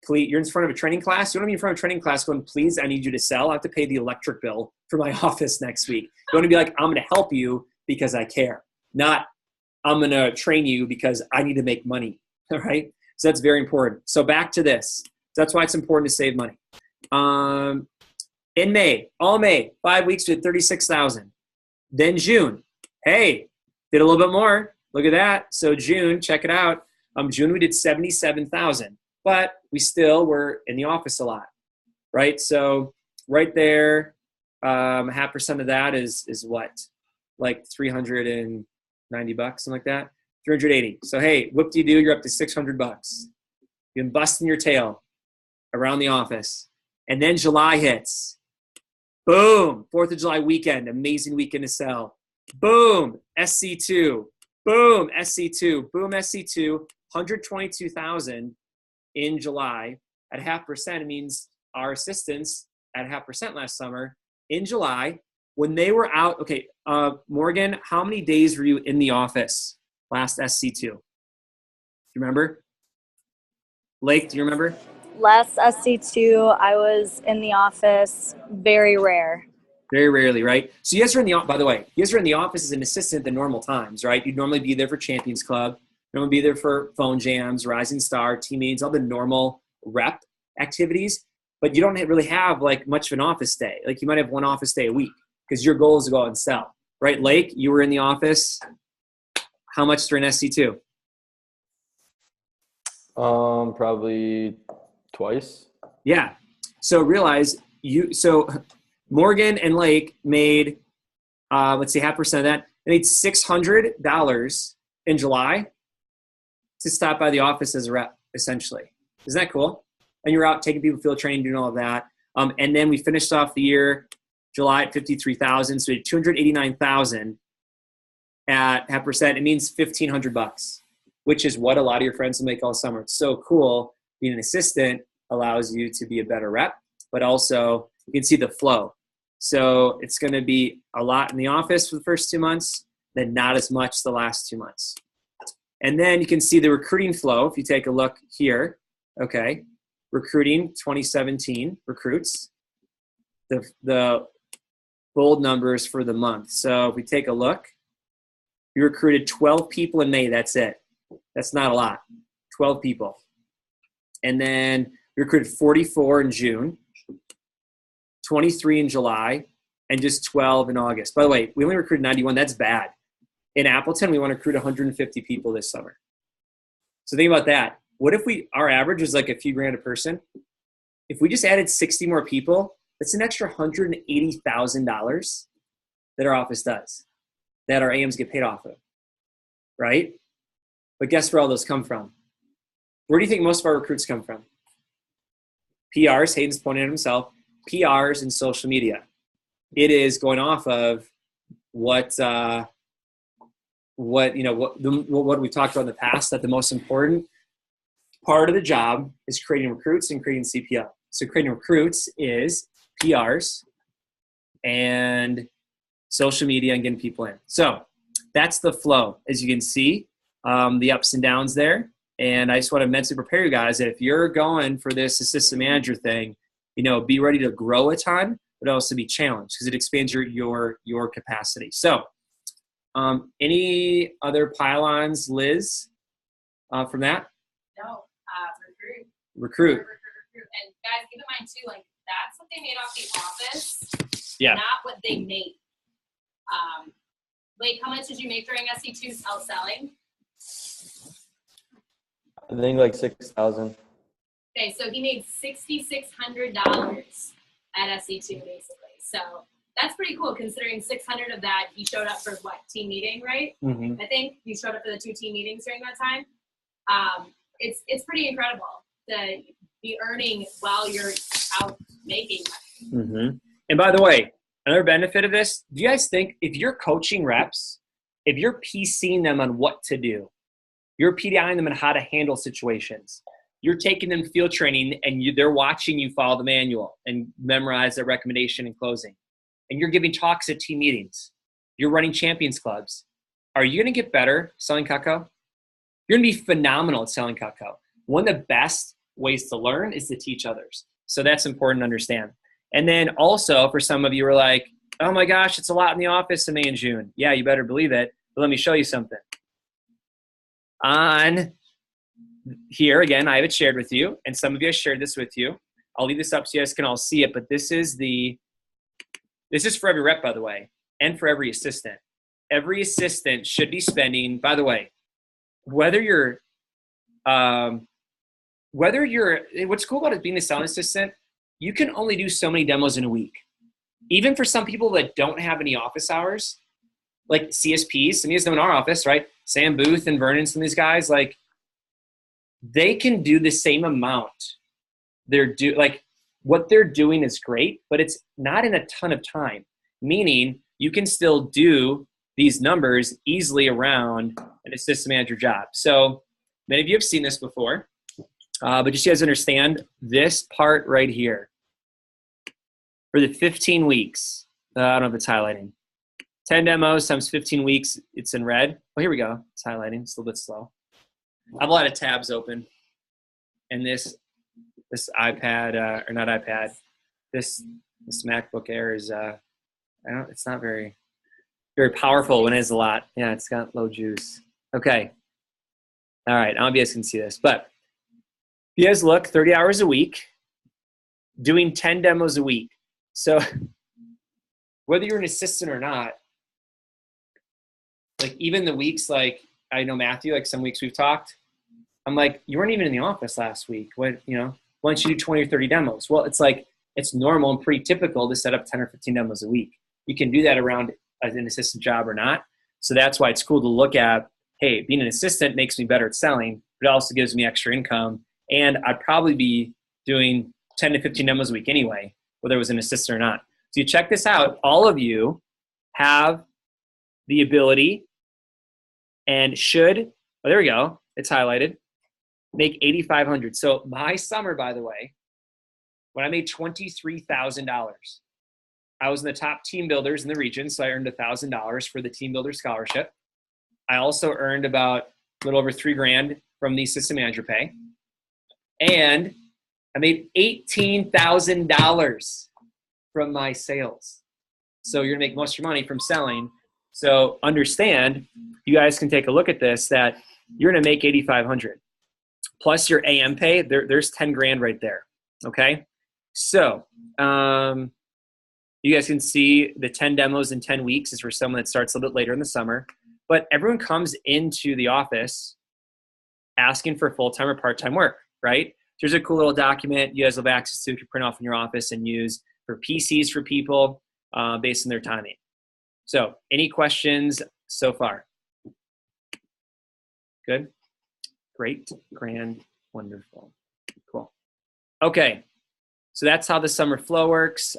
please, you're in front of a training class. You want to be in front of a training class going, please, I need you to sell. I have to pay the electric bill for my office next week. You want to be like, I'm going to help you because I care, not I'm going to train you because I need to make money. All right. So that's very important. So back to this. That's why it's important to save money. In May, all May, 5 weeks, we did 36,000. Then June, hey, did a little bit more. Look at that. So June, check it out. June, we did 77,000, but we still were in the office a lot, right? So right there, 0.5% of that is what? Like 390 bucks, something like that. 380. So hey, whoop-de-doo, you're up to 600 bucks. You've been busting your tail around the office. And then July hits. Boom, 4th of July weekend, amazing weekend to sell. Boom, SC2. Boom, SC2. Boom, SC2. 122,000 in July. At 0.5%, it means our assistants at 0.5% last summer in July, when they were out. Okay, Morgan, how many days were you in the office last SC2? Do you remember? Lake, do you remember? Last SC2, I was in the office very rare. Very rarely, right? So you guys are in the, by the way, you guys are in the office as an assistant at the normal times, right? You'd normally be there for Champions Club. You'd normally be there for phone jams, Rising Star, team meetings, all the normal rep activities. But you don't really have like much of an office day. Like you might have one office day a week because your goal is to go out and sell, right? Lake, you were in the office. How much during SC2? Probably twice. Yeah. So realize so Morgan and Lake made, let's see, 0.5% of that. They made $600 in July to stop by the office as a rep, essentially. Isn't that cool? And you're out taking people field training, doing all of that. And then we finished off the year, July at 53,000. So we had 289,000 at 0.5%. It means 1,500 bucks, which is what a lot of your friends will make all summer. It's so cool. Being an assistant allows you to be a better rep, but also you can see the flow. So it's going to be a lot in the office for the first 2 months, then not as much the last 2 months. And then you can see the recruiting flow. If you take a look here, okay, recruiting 2017 recruits, the bold numbers for the month. So if we take a look, we recruited 12 people in May. That's it. That's not a lot. 12 people. And then we recruited 44 in June, 23 in July, and just 12 in August. By the way, we only recruited 91. That's bad. In Appleton, we want to recruit 150 people this summer. So think about that. What if our average is like a few grand a person? If we just added 60 more people, that's an extra $180,000 that our office does, that our AMs get paid off of, right? But guess where all those come from? Where do you think most of our recruits come from? PRs, Hayden's pointing at himself, PRs and social media. It is going off of what we've talked about in the past, that the most important part of the job is creating recruits and creating CPO. So creating recruits is PRs and social media and getting people in. So that's the flow, as you can see, the ups and downs there. And I just want to mentally prepare you guys that if you're going for this assistant manager thing, be ready to grow a ton, but also be challenged because it expands your capacity. So any other pylons, Liz, from that? No, Recruit. And guys, keep in mind too, like that's what they made off the office, Yeah. not what they made. Blake, how much did you make during SC2 outselling? I think like 6,000. Okay, so he made $6,600 at SC2 basically. So that's pretty cool considering 600 of that he showed up for what, team meeting, right? Mm-hmm. I think you showed up for the 2 team meetings during that time. It's pretty incredible to be earning while you're out making money. Mm-hmm. And by the way, another benefit of this, do you guys think if you're coaching reps, if you're PCing them on what to do, you're PDIing them on how to handle situations, You're taking them field training and they're watching you follow the manual and memorize their recommendation and closing. And you're giving talks at team meetings. You're running champions clubs. Are you going to get better selling Cutco? You're going to be phenomenal at selling Cutco. One of the best ways to learn is to teach others. So that's important to understand. And then also for some of you who are like, oh my gosh, it's a lot in the office in May and June. Yeah, you better believe it. But let me show you something. On here, again, I have it shared with you, and some of you have shared this with you. I'll leave this up so you guys can all see it, but this is for every rep, by the way, and for every assistant. Every assistant should be spending, by the way, what's cool about it being a selling assistant, you can only do so many demos in a week. Even for some people that don't have any office hours, like CSPs, some of you guys know in our office, right? Sam Booth and Vernon, some of these guys, like, they can do the same amount. What they're doing is great, but it's not in a ton of time, meaning you can still do these numbers easily around an assistant manager job. So many of you have seen this before, but just so you guys understand this part right here. For the 15 weeks, I don't know if it's highlighting. 10 demos times 15 weeks, it's in red. Oh, here we go. It's highlighting. It's a little bit slow. I have a lot of tabs open. And this iPad, or not iPad, this MacBook Air is, it's not very powerful when it is a lot. Yeah, it's got low juice. Okay. All right, I don't know if you guys can see this, but you guys look, 30 hours a week, doing 10 demos a week. So whether you're an assistant or not, like even the weeks, like I know Matthew, like some weeks we've talked, I'm like, you weren't even in the office last week. Why don't you do 20 or 30 demos? Well, it's like, it's normal and pretty typical to set up 10 or 15 demos a week. You can do that around an assistant job or not. So that's why it's cool to look at, hey, being an assistant makes me better at selling, but it also gives me extra income. And I'd probably be doing 10 to 15 demos a week anyway, whether it was an assistant or not. So you check this out. All of you have the ability and should, there we go, it's highlighted, make $8,500. So my summer, by the way, when I made $23,000, I was in the top team builders in the region, so I earned $1,000 for the team builder scholarship. I also earned about a little over $3,000 from the assistant manager pay. And I made $18,000 from my sales. So you're gonna make most of your money from selling. So understand, you guys can take a look at this, that you're gonna make $8,500. Plus your AM pay, there's $10,000 right there, okay? So you guys can see the 10 demos in 10 weeks is for someone that starts a little bit later in the summer. But everyone comes into the office asking for full-time or part-time work, right? There's a cool little document you guys have access to, you can print off in your office and use for PCs for people based on their timing. So any questions so far? Good? Great, grand, wonderful, cool. Okay, so that's how the summer flow works.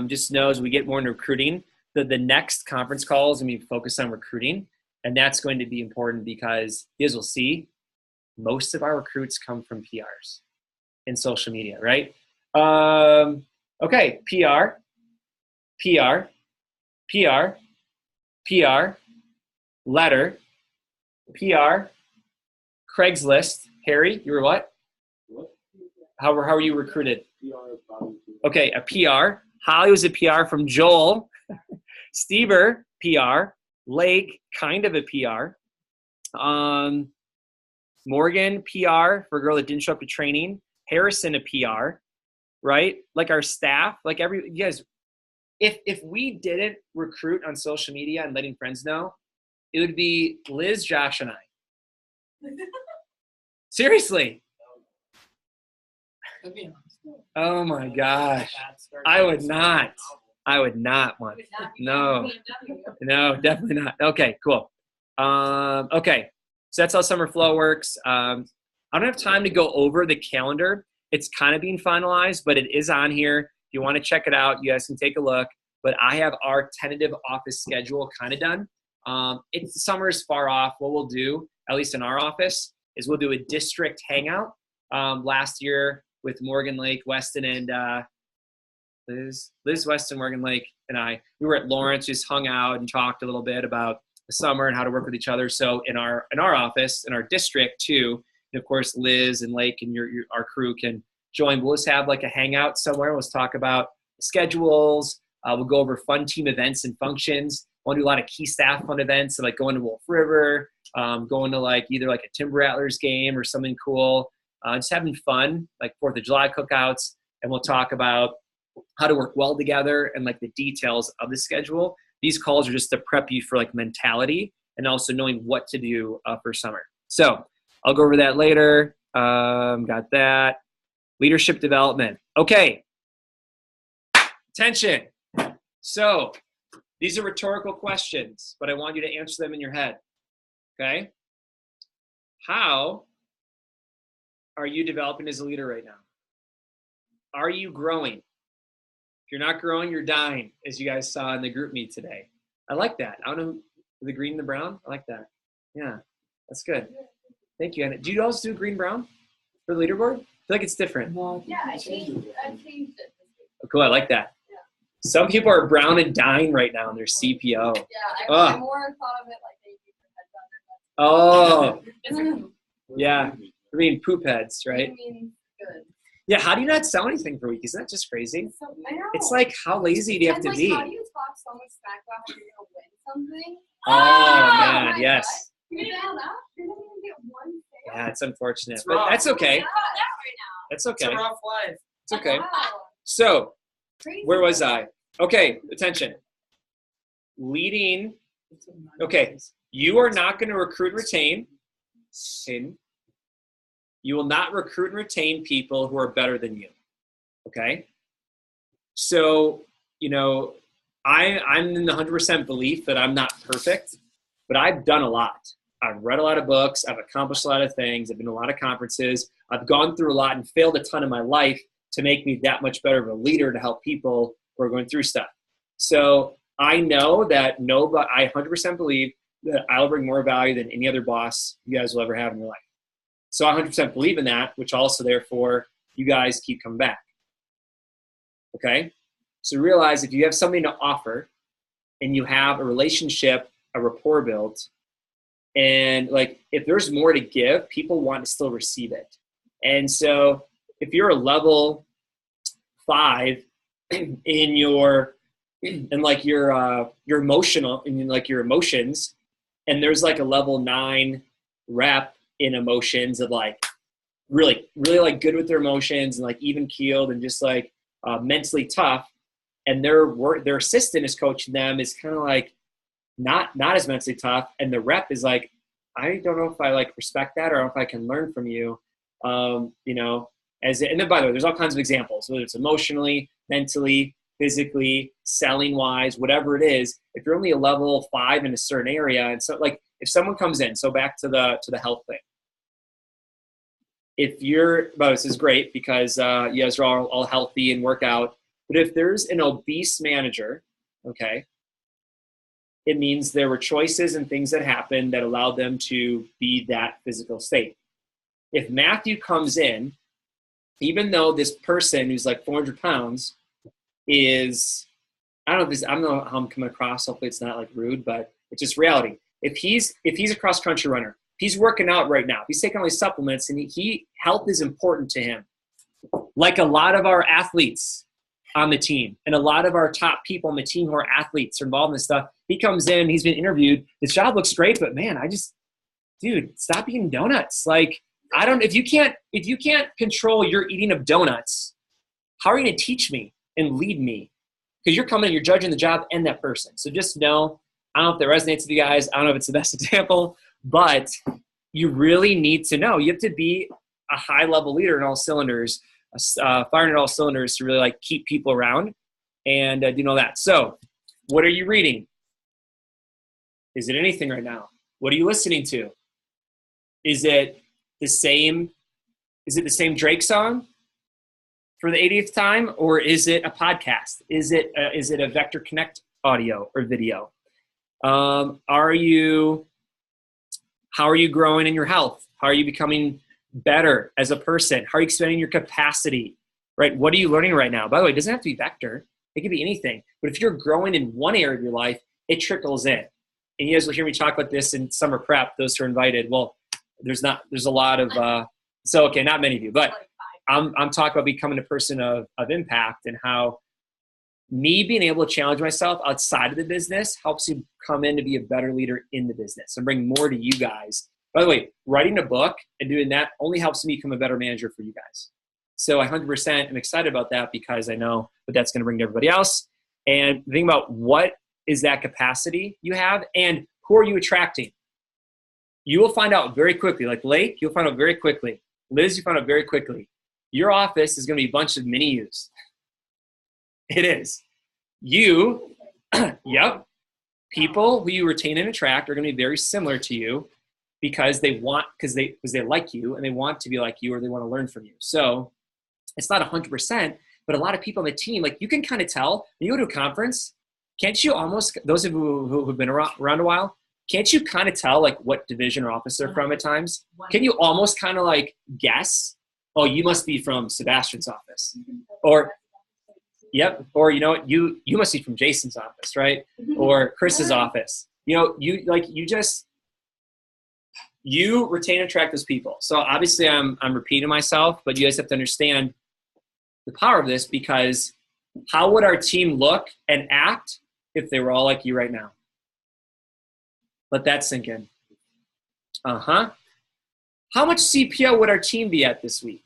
Just know as we get more into recruiting, the next conference call is going to be focused on recruiting. And that's going to be important because, as we'll see, most of our recruits come from PRs in social media, right? Okay, PR, letter, PR, Craigslist. Harry, you were what? How were you recruited? Okay, a PR. Holly was a PR from Joel. Stever, PR. Lake, kind of a PR. Morgan, PR for a girl that didn't show up to training. Harrison, a PR, right? Like our staff, like you guys, if we didn't recruit on social media and letting friends know, it would be Liz, Josh, and I. Seriously. Oh my gosh. I would not want. No, definitely not. Okay, cool. Okay, so that's how summer flow works. I don't have time to go over the calendar. It's kind of being finalized, but it is on here. If you want to check it out, you guys can take a look. But I have our tentative office schedule kind of done. Summer is far off. What we'll do, at least in our office, is we'll do a district hangout last year with Morgan Lake, Weston, and Liz Weston, Morgan Lake, and I. We were at Lawrence, just hung out and talked a little bit about the summer and how to work with each other. So in our office, in our district too, and of course Liz and Lake and our crew can join. We'll just have like a hangout somewhere. Let's talk about schedules. We'll go over fun team events and functions. We'll do a lot of key staff fun events, so like going to Wolf River, going to like either like a Timber Rattlers game or something cool. Just having fun, like 4th of July cookouts, and we'll talk about how to work well together and like the details of the schedule. These calls are just to prep you for like mentality and also knowing what to do for summer. So I'll go over that later. Got that. Leadership development. Okay. Attention. So these are rhetorical questions, but I want you to answer them in your head. Okay. How are you developing as a leader right now? Are you growing? If you're not growing, you're dying, as you guys saw in the group meet today. I like that. I don't know, the green and the brown. I like that. Yeah, that's good. Thank you, Anna. Do you also do green brown for the leaderboard? I feel like it's different. Yeah, I changed it. Oh, cool, I like that. Yeah. Some people are brown and dying right now in their CPO. Yeah, I more thought of it like they do for heads Oh, yeah. I mean, poop heads, right? I mean, good. Yeah, how do you not sell anything for a week? Isn't that just crazy? So, I know. It's like, how lazy do you have to be? How do you talk so much smack about how you're going to win something? Oh, man, my yes. God. You're down up. You're not even get one sale. Yeah, it's unfortunate, It's but rough. that's okay. Yeah, right That's It's okay. a rough life. It's okay. Wow. So, Crazy. where was I? Okay, attention. Leading. Okay, you are not going to recruit and retain. You will not recruit and retain people who are better than you. Okay? So, you know, I'm in the 100% belief that I'm not perfect, but I've done a lot. I've read a lot of books. I've accomplished a lot of things. I've been to a lot of conferences. I've gone through a lot and failed a ton in my life to make me that much better of a leader to help people who are going through stuff. So I know that I 100% believe that I'll bring more value than any other boss you guys will ever have in your life. So I 100% believe in that, which also, therefore, you guys keep coming back. Okay? So realize if you have something to offer and you have a relationship, a rapport built, and like if there's more to give, people want to still receive it. And so if you're a level 5 in your emotional, in like your emotions, and there's like a level 9 rep in emotions of like really like good with their emotions and like even keeled and just like mentally tough, and their assistant is coaching them is kind of like not as mentally tough, and the rep is like, I don't know if I like respect that or if I can learn from you, you know, and then by the way, there's all kinds of examples, whether it's emotionally, mentally, physically, selling wise, whatever it is. If you're only a level 5 in a certain area, and so like if someone comes in, so back to the health thing. If this is great because you guys are all healthy and work out, but if there's an obese manager, okay, it means there were choices and things that happened that allowed them to be that physical state. If Matthew comes in, even though this person who's like 400 pounds is, I don't know how I'm coming across, hopefully it's not like rude, but it's just reality. If he's a cross-country runner, if he's working out right now, if he's taking all these supplements, and health is important to him, like a lot of our athletes on the team and a lot of our top people on the team who are athletes are involved in this stuff. He comes in, he's been interviewed, his job looks great, but man, dude, stop eating donuts. Like, if you can't control your eating of donuts, how are you going to teach me and lead me? Because you're coming and you're judging the job and that person. So just know, I don't know if that resonates with you guys. I don't know if it's the best example, but you really need to know. You have to be a high-level leader in all cylinders, firing at all cylinders to really like keep people around and do all that. So what are you reading? Is it anything right now? What are you listening to? Is it the same Drake song for the 80th time, or is it a podcast? Is it a Vector Connect audio or video? How are you growing in your health? How are you becoming better as a person? How are you expanding your capacity, right? What are you learning right now? By the way, it doesn't have to be vector. It could be anything. But if you're growing in one area of your life, it trickles in. And you guys will hear me talk about this in summer prep, those who are invited. Well, there's a lot of, okay, not many of you, but I'm talking about becoming a person of impact, and how me being able to challenge myself outside of the business helps you come in to be a better leader in the business and bring more to you guys. By the way, writing a book and doing that only helps me become a better manager for you guys. So I 100% am excited about that, because I know what that's going to bring to everybody else. And think about what is that capacity you have, and who are you attracting? You will find out very quickly. Like Lake, you'll find out very quickly. Liz, you find out very quickly. Your office is going to be a bunch of mini yous. It is. You, yep. People who you retain and attract are going to be very similar to you, because they like you and they want to be like you, or they want to learn from you. So it's not 100%, but a lot of people on the team, like you can kind of tell when you go to a conference, can't you almost, those of you who have been around a while, can't you kind of tell like what division or office they're from at times? Can you almost kind of like guess, oh, you must be from Sebastian's office, or yep, or you know what, you must be from Jason's office, right? Or Chris's office. You know, you retain and attract those people. So obviously I'm repeating myself, but you guys have to understand the power of this, because how would our team look and act if they were all like you right now? Let that sink in. How much CPO would our team be at this week?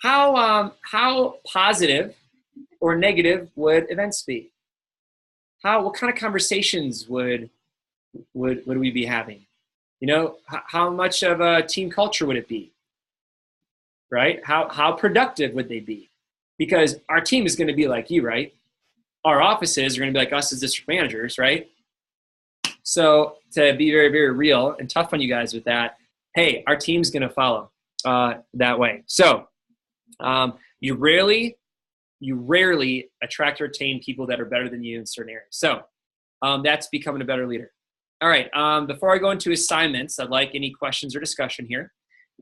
How positive or negative would events be? What kind of conversations would we be having? You know, how much of a team culture would it be? Right? How productive would they be? Because our team is going to be like you, right? Our offices are going to be like us as district managers, right? So to be very, very real and tough on you guys with that, hey, our team's going to follow that way. So you rarely attract or retain people that are better than you in certain areas. So that's becoming a better leader. All right. Before I go into assignments, I'd like any questions or discussion here.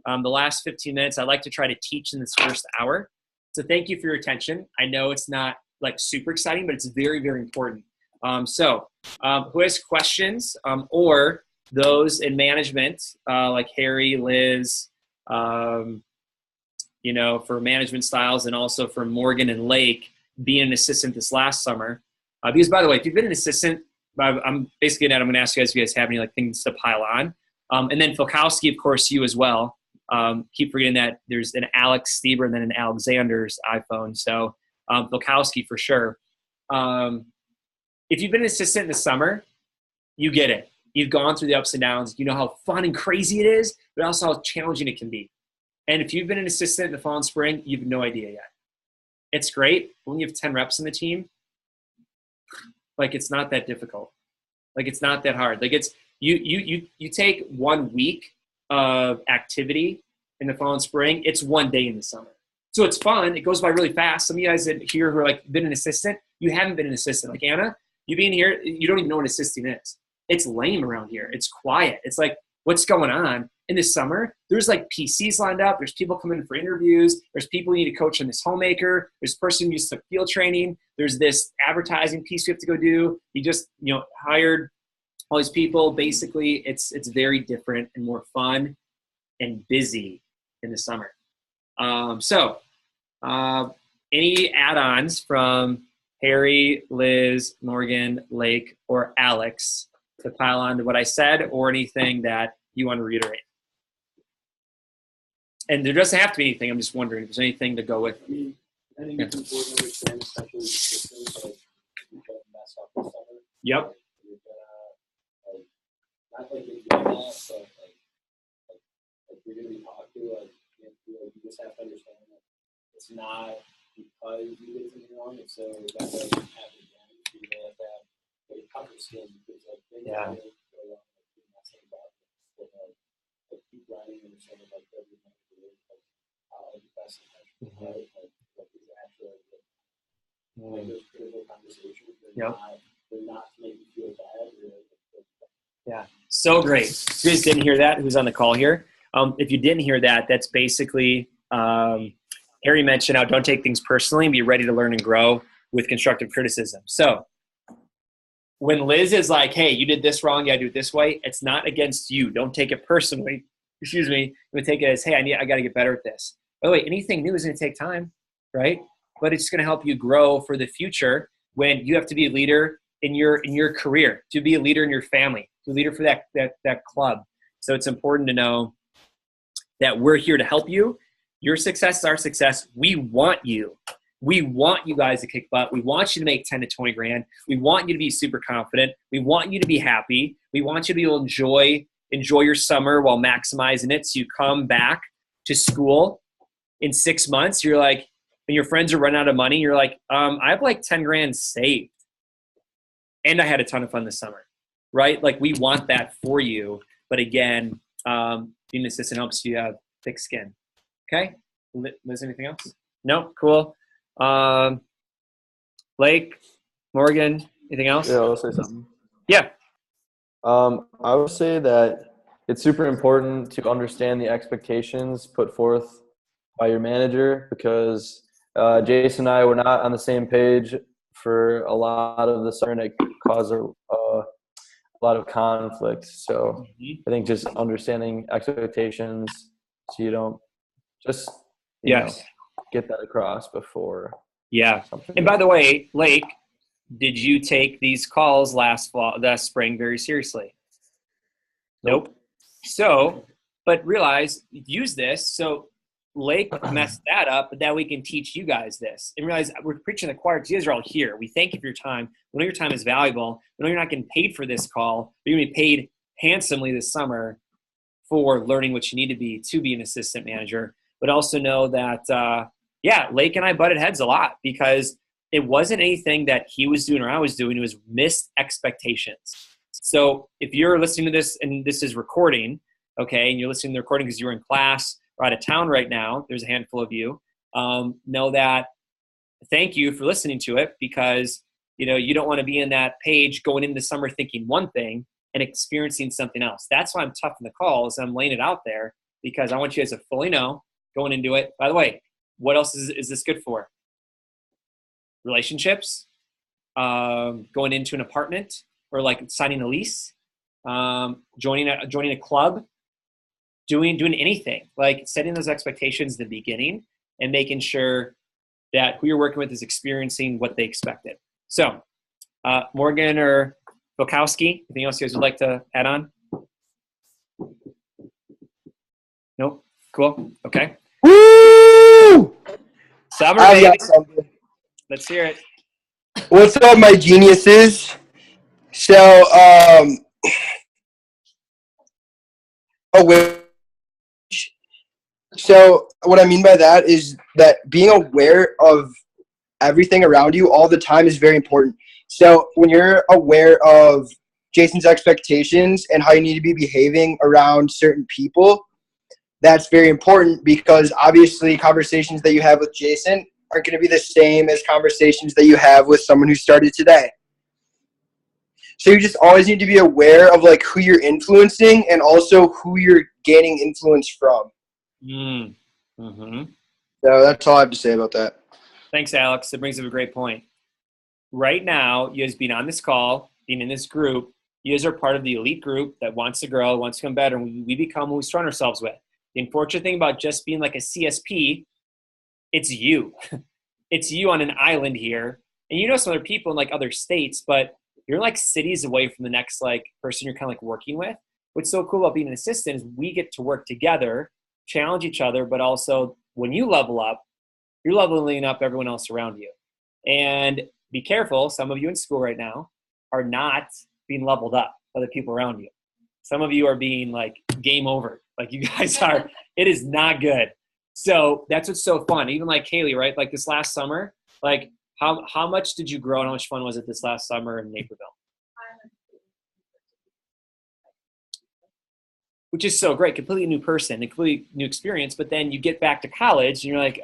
The last 15 minutes, I'd like to try to teach in this first hour. So thank you for your attention. I know it's not like super exciting, but it's very, very important. Who has questions or those in management, like Harry, Liz, you know, for management styles, and also for Morgan and Lake being an assistant this last summer. Because by the way, if you've been an assistant, I'm basically I'm going to ask you guys if you guys have any like things to pile on. And then Filkowski, of course, you as well. Keep forgetting that there's an Alex Stieber and then an Alexander's iPhone. So Filkowski for sure. If you've been an assistant this summer, you get it. You've gone through the ups and downs. You know how fun and crazy it is, but also how challenging it can be. And if you've been an assistant in the fall and spring, you have no idea yet. It's great. But when you have 10 reps in the team, like it's not that difficult. Like it's not that hard. Like it's you take 1 week of activity in the fall and spring, it's 1 day in the summer. So it's fun. It goes by really fast. Some of you guys here who are like been an assistant, you haven't been an assistant. Like Anna, you being here, you don't even know what assisting is. It's lame around here. It's quiet. It's like, what's going on? In the summer, there's like PCs lined up. There's people coming in for interviews. There's people you need to coach on this homemaker. There's a person who used to field training. There's this advertising piece you have to go do. You just, hired all these people. Basically, it's very different and more fun and busy in the summer. Any add-ons from Harry, Liz, Morgan, Lake, or Alex to pile on to what I said, or anything that you want to reiterate? And there doesn't have to be anything. I'm just wondering if there's anything to go with. I think it's important to understand, especially the systems, like you can mess up this summer. Yep. You're gonna not like you're doing that, but like you're gonna be talked to. Like you just have to understand that it's not because you did something wrong. It's so that doesn't happen again. You really have to have like tougher skin, because like things Yeah. really go wrong. Like you're not saying about it, but like keep running and understanding like everything. The best intention, right? Like what is actually like those critical conversations. They're not to make you feel bad. Yeah, so great. If you guys didn't hear that, who's on the call here? If you didn't hear that, that's basically Harry mentioned how don't take things personally and be ready to learn and grow with constructive criticism. So when Liz is like, hey, you did this wrong, you gotta do it this way, it's not against you. Don't take it personally. Excuse me. You would take it as, hey, I gotta get better at this. By the way, anything new is gonna take time, right? But it's gonna help you grow for the future when you have to be a leader in your career, to be a leader in your family, to be a leader for that club. So it's important to know that we're here to help you. Your success is our success. We want you. We want you guys to kick butt. We want you to make 10 to 20 grand. We want you to be super confident. We want you to be happy. We want you to be able to enjoy your summer while maximizing it. So you come back to school in 6 months, you're like, and your friends are running out of money, you're like, I have like 10 grand saved. And I had a ton of fun this summer, right? Like we want that for you. But again, being an assistant helps you have thick skin. Okay? Liz, anything else? No? Cool. Blake, Morgan, anything else? Yeah, I'll say something. Yeah. I would say that it's super important to understand the expectations put forth by your manager, because Jason and I were not on the same page for a lot of the summer, and it caused a lot of conflict. So I think just understanding expectations so you don't just get that across before. Yeah. And by the way, Lake, did you take these calls last spring very seriously? Nope. So, but realize, use this. So Lake messed that up, but now we can teach you guys this. And realize we're preaching the choir because you guys are all here. We thank you for your time. We know your time is valuable. We know you're not getting paid for this call, but you're going to be paid handsomely this summer for learning what you need to be an assistant manager. But also know that, Lake and I butted heads a lot because it wasn't anything that he was doing or I was doing. It was missed expectations. So if you're listening to this and this is recording, okay, and you're listening to the recording because you're in class or out of town right now, there's a handful of you, know that thank you for listening to it, because you don't want to be in that page going into the summer thinking one thing and experiencing something else. That's why I'm tough in the calls. I'm laying it out there because I want you guys to fully know going into it. By the way, what else is this good for? Relationships, going into an apartment or like signing a lease, joining a club, doing anything, like setting those expectations in the beginning and making sure that who you're working with is experiencing what they expected. So Morgan or Bukowski, anything else you guys would like to add on? Nope. Cool. Okay. Woo! Summer, I baby. got something. Let's hear it. What's up, my geniuses? So, So what I mean by that is that being aware of everything around you all the time is very important. So when you're aware of Jason's expectations and how you need to be behaving around certain people, that's very important, because obviously conversations that you have with Jason aren't going to be the same as conversations that you have with someone who started today. So you just always need to be aware of like who you're influencing and also who you're gaining influence from. Mm-hmm. So that's all I have to say about that. Thanks, Alex. That brings up a great point. Right now, you guys being on this call, being in this group, you guys are part of the elite group that wants to grow, wants to become better, and we become who we surround ourselves with. The unfortunate thing about just being like a CSP, it's you. It's you on an island here. And some other people in like other states, but you're like cities away from the next like person you're kind of like working with. What's so cool about being an assistant is we get to work together, challenge each other, but also when you level up, you're leveling up everyone else around you. And be careful, some of you in school right now are not being leveled up by the people around you. Some of you are being like game over. Like you guys are, it is not good. So that's what's so fun. Even like Kaylee, right? Like this last summer, like how much did you grow and how much fun was it this last summer in Naperville? Which is so great, completely new person, a completely new experience. But then you get back to college and you're like,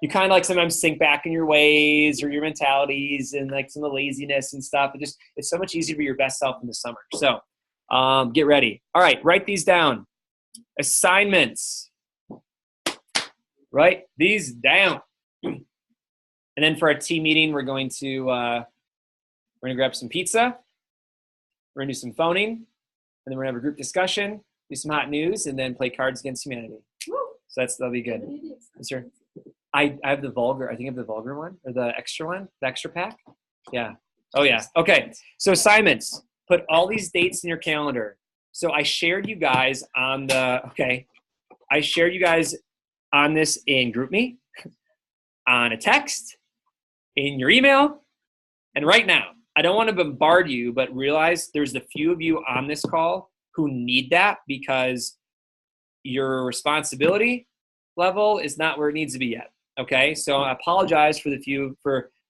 you kind of like sometimes sink back in your ways or your mentalities and like some of the laziness and stuff. It's so much easier to be your best self in the summer. So get ready. All right, write these down. Assignments. Write these down. And then for our team meeting, we're going to grab some pizza. We're gonna do some phoning, and then we're gonna have a group discussion, do some hot news, and then play Cards Against Humanity. So that'll be good. Sure. I have the vulgar. I think I have the vulgar one or the extra one, the extra pack. Yeah. Oh yeah. Okay. So assignments. Put all these dates in your calendar. So I shared you guys on I shared you guys on this in GroupMe, on a text, in your email, and right now. I don't want to bombard you, but realize there's a few of you on this call who need that because your responsibility level is not where it needs to be yet. Okay, so I apologize for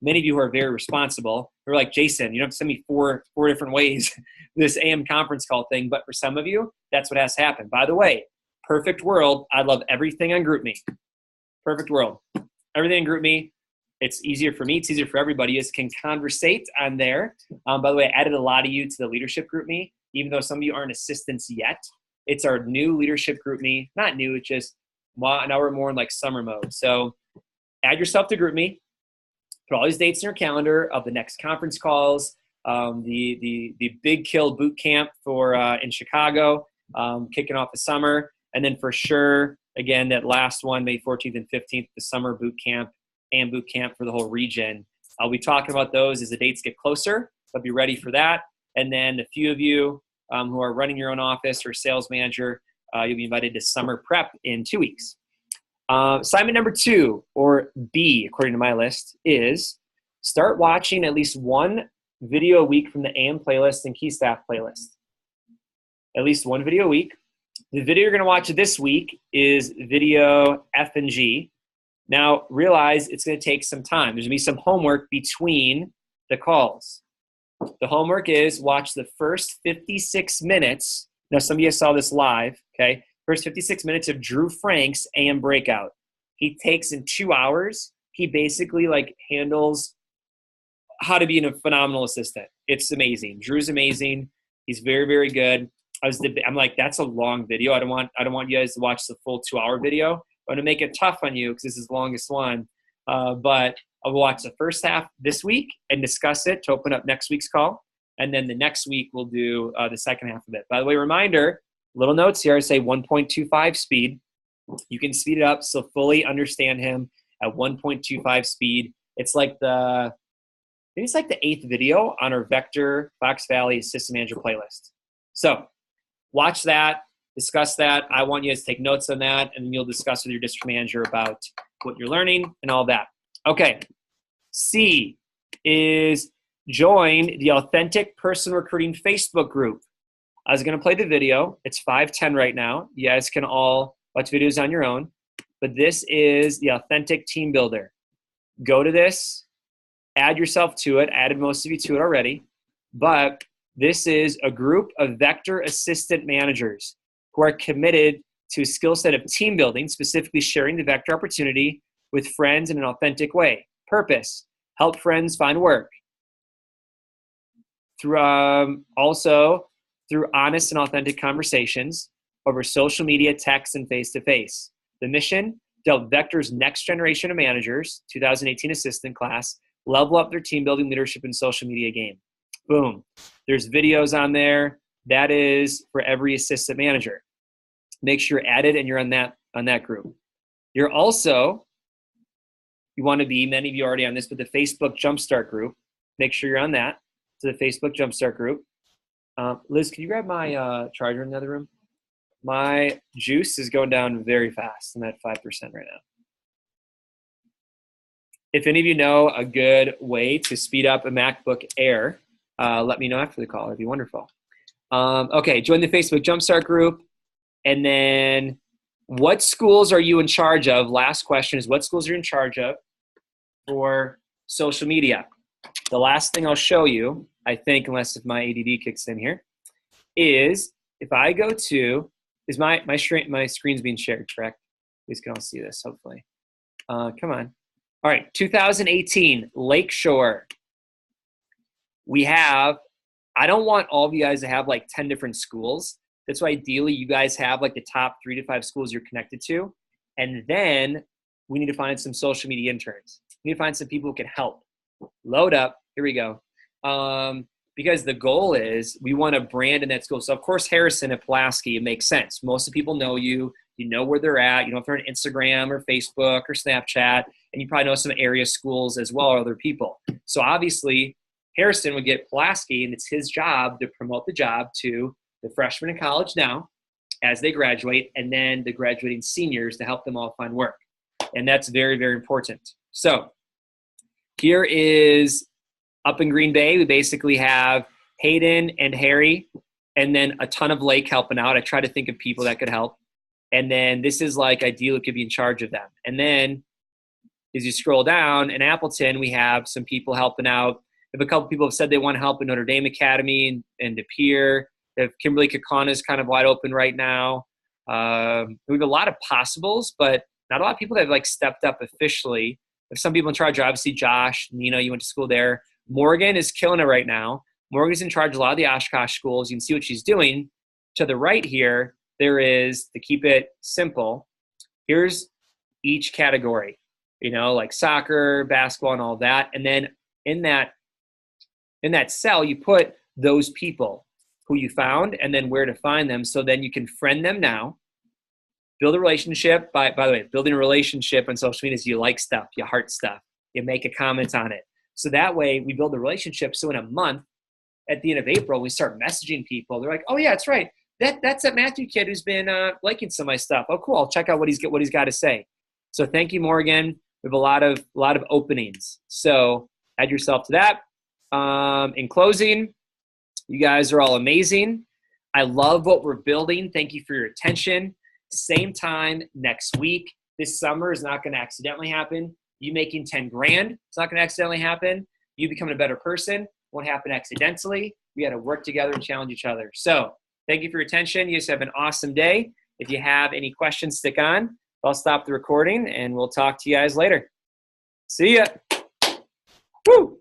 many of you who are very responsible. Who are like, Jason, you don't have to send me four different ways this AM conference call thing. But for some of you, that's what has to happen. By the way, perfect world. I love everything on GroupMe. Perfect world. Everything in GroupMe. It's easier for me. It's easier for everybody. You can conversate on there. By the way, I added a lot of you to the leadership GroupMe, even though some of you aren't assistants yet. It's our new leadership GroupMe. Not new. It's just now we're more in like summer mode. So add yourself to GroupMe. Put all these dates in your calendar of the next conference calls, the Big Kill boot camp for in Chicago, kicking off the summer, and then for sure again that last one, May 14th and 15th, the summer boot camp. And boot camp for the whole region. I'll be talking about those as the dates get closer, but be ready for that. And then a few of you who are running your own office or sales manager, you'll be invited to summer prep in 2 weeks. Assignment number 2, or B, according to my list, is start watching at least one video a week from the AM playlist and Key Staff playlist. At least one video a week. The video you're going to watch this week is video F and G. Now, realize it's going to take some time. There's going to be some homework between the calls. The homework is watch the first 56 minutes. Now, some of you saw this live, okay? First 56 minutes of Drew Frank's AM Breakout. He takes in 2 hours. He basically handles how to be a phenomenal assistant. It's amazing. Drew's amazing. He's very, very good. I'm like, that's a long video. I don't want you guys to watch the full 2-hour video. I'm going to make it tough on you because this is the longest one. But I'll watch the first half this week and discuss it to open up next week's call. And then the next week we'll do the second half of it. By the way, reminder, little notes here. I say 1.25 speed. You can speed it up so fully understand him at 1.25 speed. It's like the 8th video on our Vector Fox Valley Assistant Manager playlist. So watch that. Discuss that. I want you guys to take notes on that, and you'll discuss with your district manager about what you're learning and all that. Okay. C is join the Authentic Person Recruiting Facebook group. I was going to play the video. It's 5:10 right now. You guys can all watch videos on your own, but this is the Authentic Team Builder. Go to this, add yourself to it. I added most of you to it already, but this is a group of Vector assistant managers who are committed to a skill set of team building, specifically sharing the Vector opportunity with friends in an authentic way. Purpose, help friends find work. Also through honest and authentic conversations over social media, text, and face-to-face. The mission, to help Vector's next generation of managers, 2018 assistant class, level up their team building, leadership, and social media game. Boom. There's videos on there. That is for every assistant manager. Make sure you're added and you're on that group. You're also, you want to be, many of you are already on this, but the Facebook Jumpstart group. Make sure you're on that. To the Facebook Jumpstart group. Liz, can you grab my charger in the other room? My juice is going down very fast. I'm at 5% right now. If any of you know a good way to speed up a MacBook Air, let me know after the call. It'd be wonderful. Okay, join the Facebook Jumpstart group. And then what schools are you in charge of? Last question is what schools are you in charge of for social media? The last thing I'll show you, I think, unless if my ADD kicks in here, is if I go to, is my screen's being shared, correct? You can all see this, hopefully. Come on. All right, 2018, Lakeshore. We have, I don't want all of you guys to have like 10 different schools. That's why ideally you guys have like the top 3 to 5 schools you're connected to. And then we need to find some social media interns. We need to find some people who can help. Load up. Here we go. Because the goal is we want to brand in that school. So of course, Harrison at Pulaski, it makes sense. Most of the people know you. You know where they're at. You know if they're on Instagram or Facebook or Snapchat. And you probably know some area schools as well, or other people. So obviously, Harrison would get Pulaski, and it's his job to promote the job to the freshmen in college now as they graduate, and then the graduating seniors to help them all find work. And that's very, very important. So here is up in Green Bay. We basically have Hayden and Harry, and then a ton of Lake helping out. I try to think of people that could help. And then this is like ideal could be in charge of them. And then as you scroll down in Appleton, we have some people helping out. We have a couple people have said they want to help in Notre Dame Academy and De Pere. If Kimberly Kakana is kind of wide open right now. We have a lot of possibles, but not a lot of people that have like stepped up officially. There's some people in charge. Obviously, Josh, Nina, you went to school there. Morgan is killing it right now. Morgan's in charge of a lot of the Oshkosh schools. You can see what she's doing. To the right here, there is, to keep it simple, here's each category, like soccer, basketball, and all that. And then in that cell, you put those people who you found and then where to find them. So then you can friend them now. Build a relationship. By the way, building a relationship on social media is you like stuff, you heart stuff, you make a comment on it. So that way we build a relationship. So in a month, at the end of April, we start messaging people. They're like, oh yeah, that's right. That's that Matthew kid who's been liking some of my stuff. Oh, cool. I'll check out what he's got to say. So thank you, Morgan. We have a lot of openings. So add yourself to that. In closing, you guys are all amazing. I love what we're building. Thank you for your attention. Same time next week. This summer is not going to accidentally happen. You making 10 grand, it's not going to accidentally happen. You becoming a better person won't happen accidentally. We got to work together and challenge each other. So thank you for your attention. You guys have an awesome day. If you have any questions, stick on. I'll stop the recording and we'll talk to you guys later. See ya. Woo!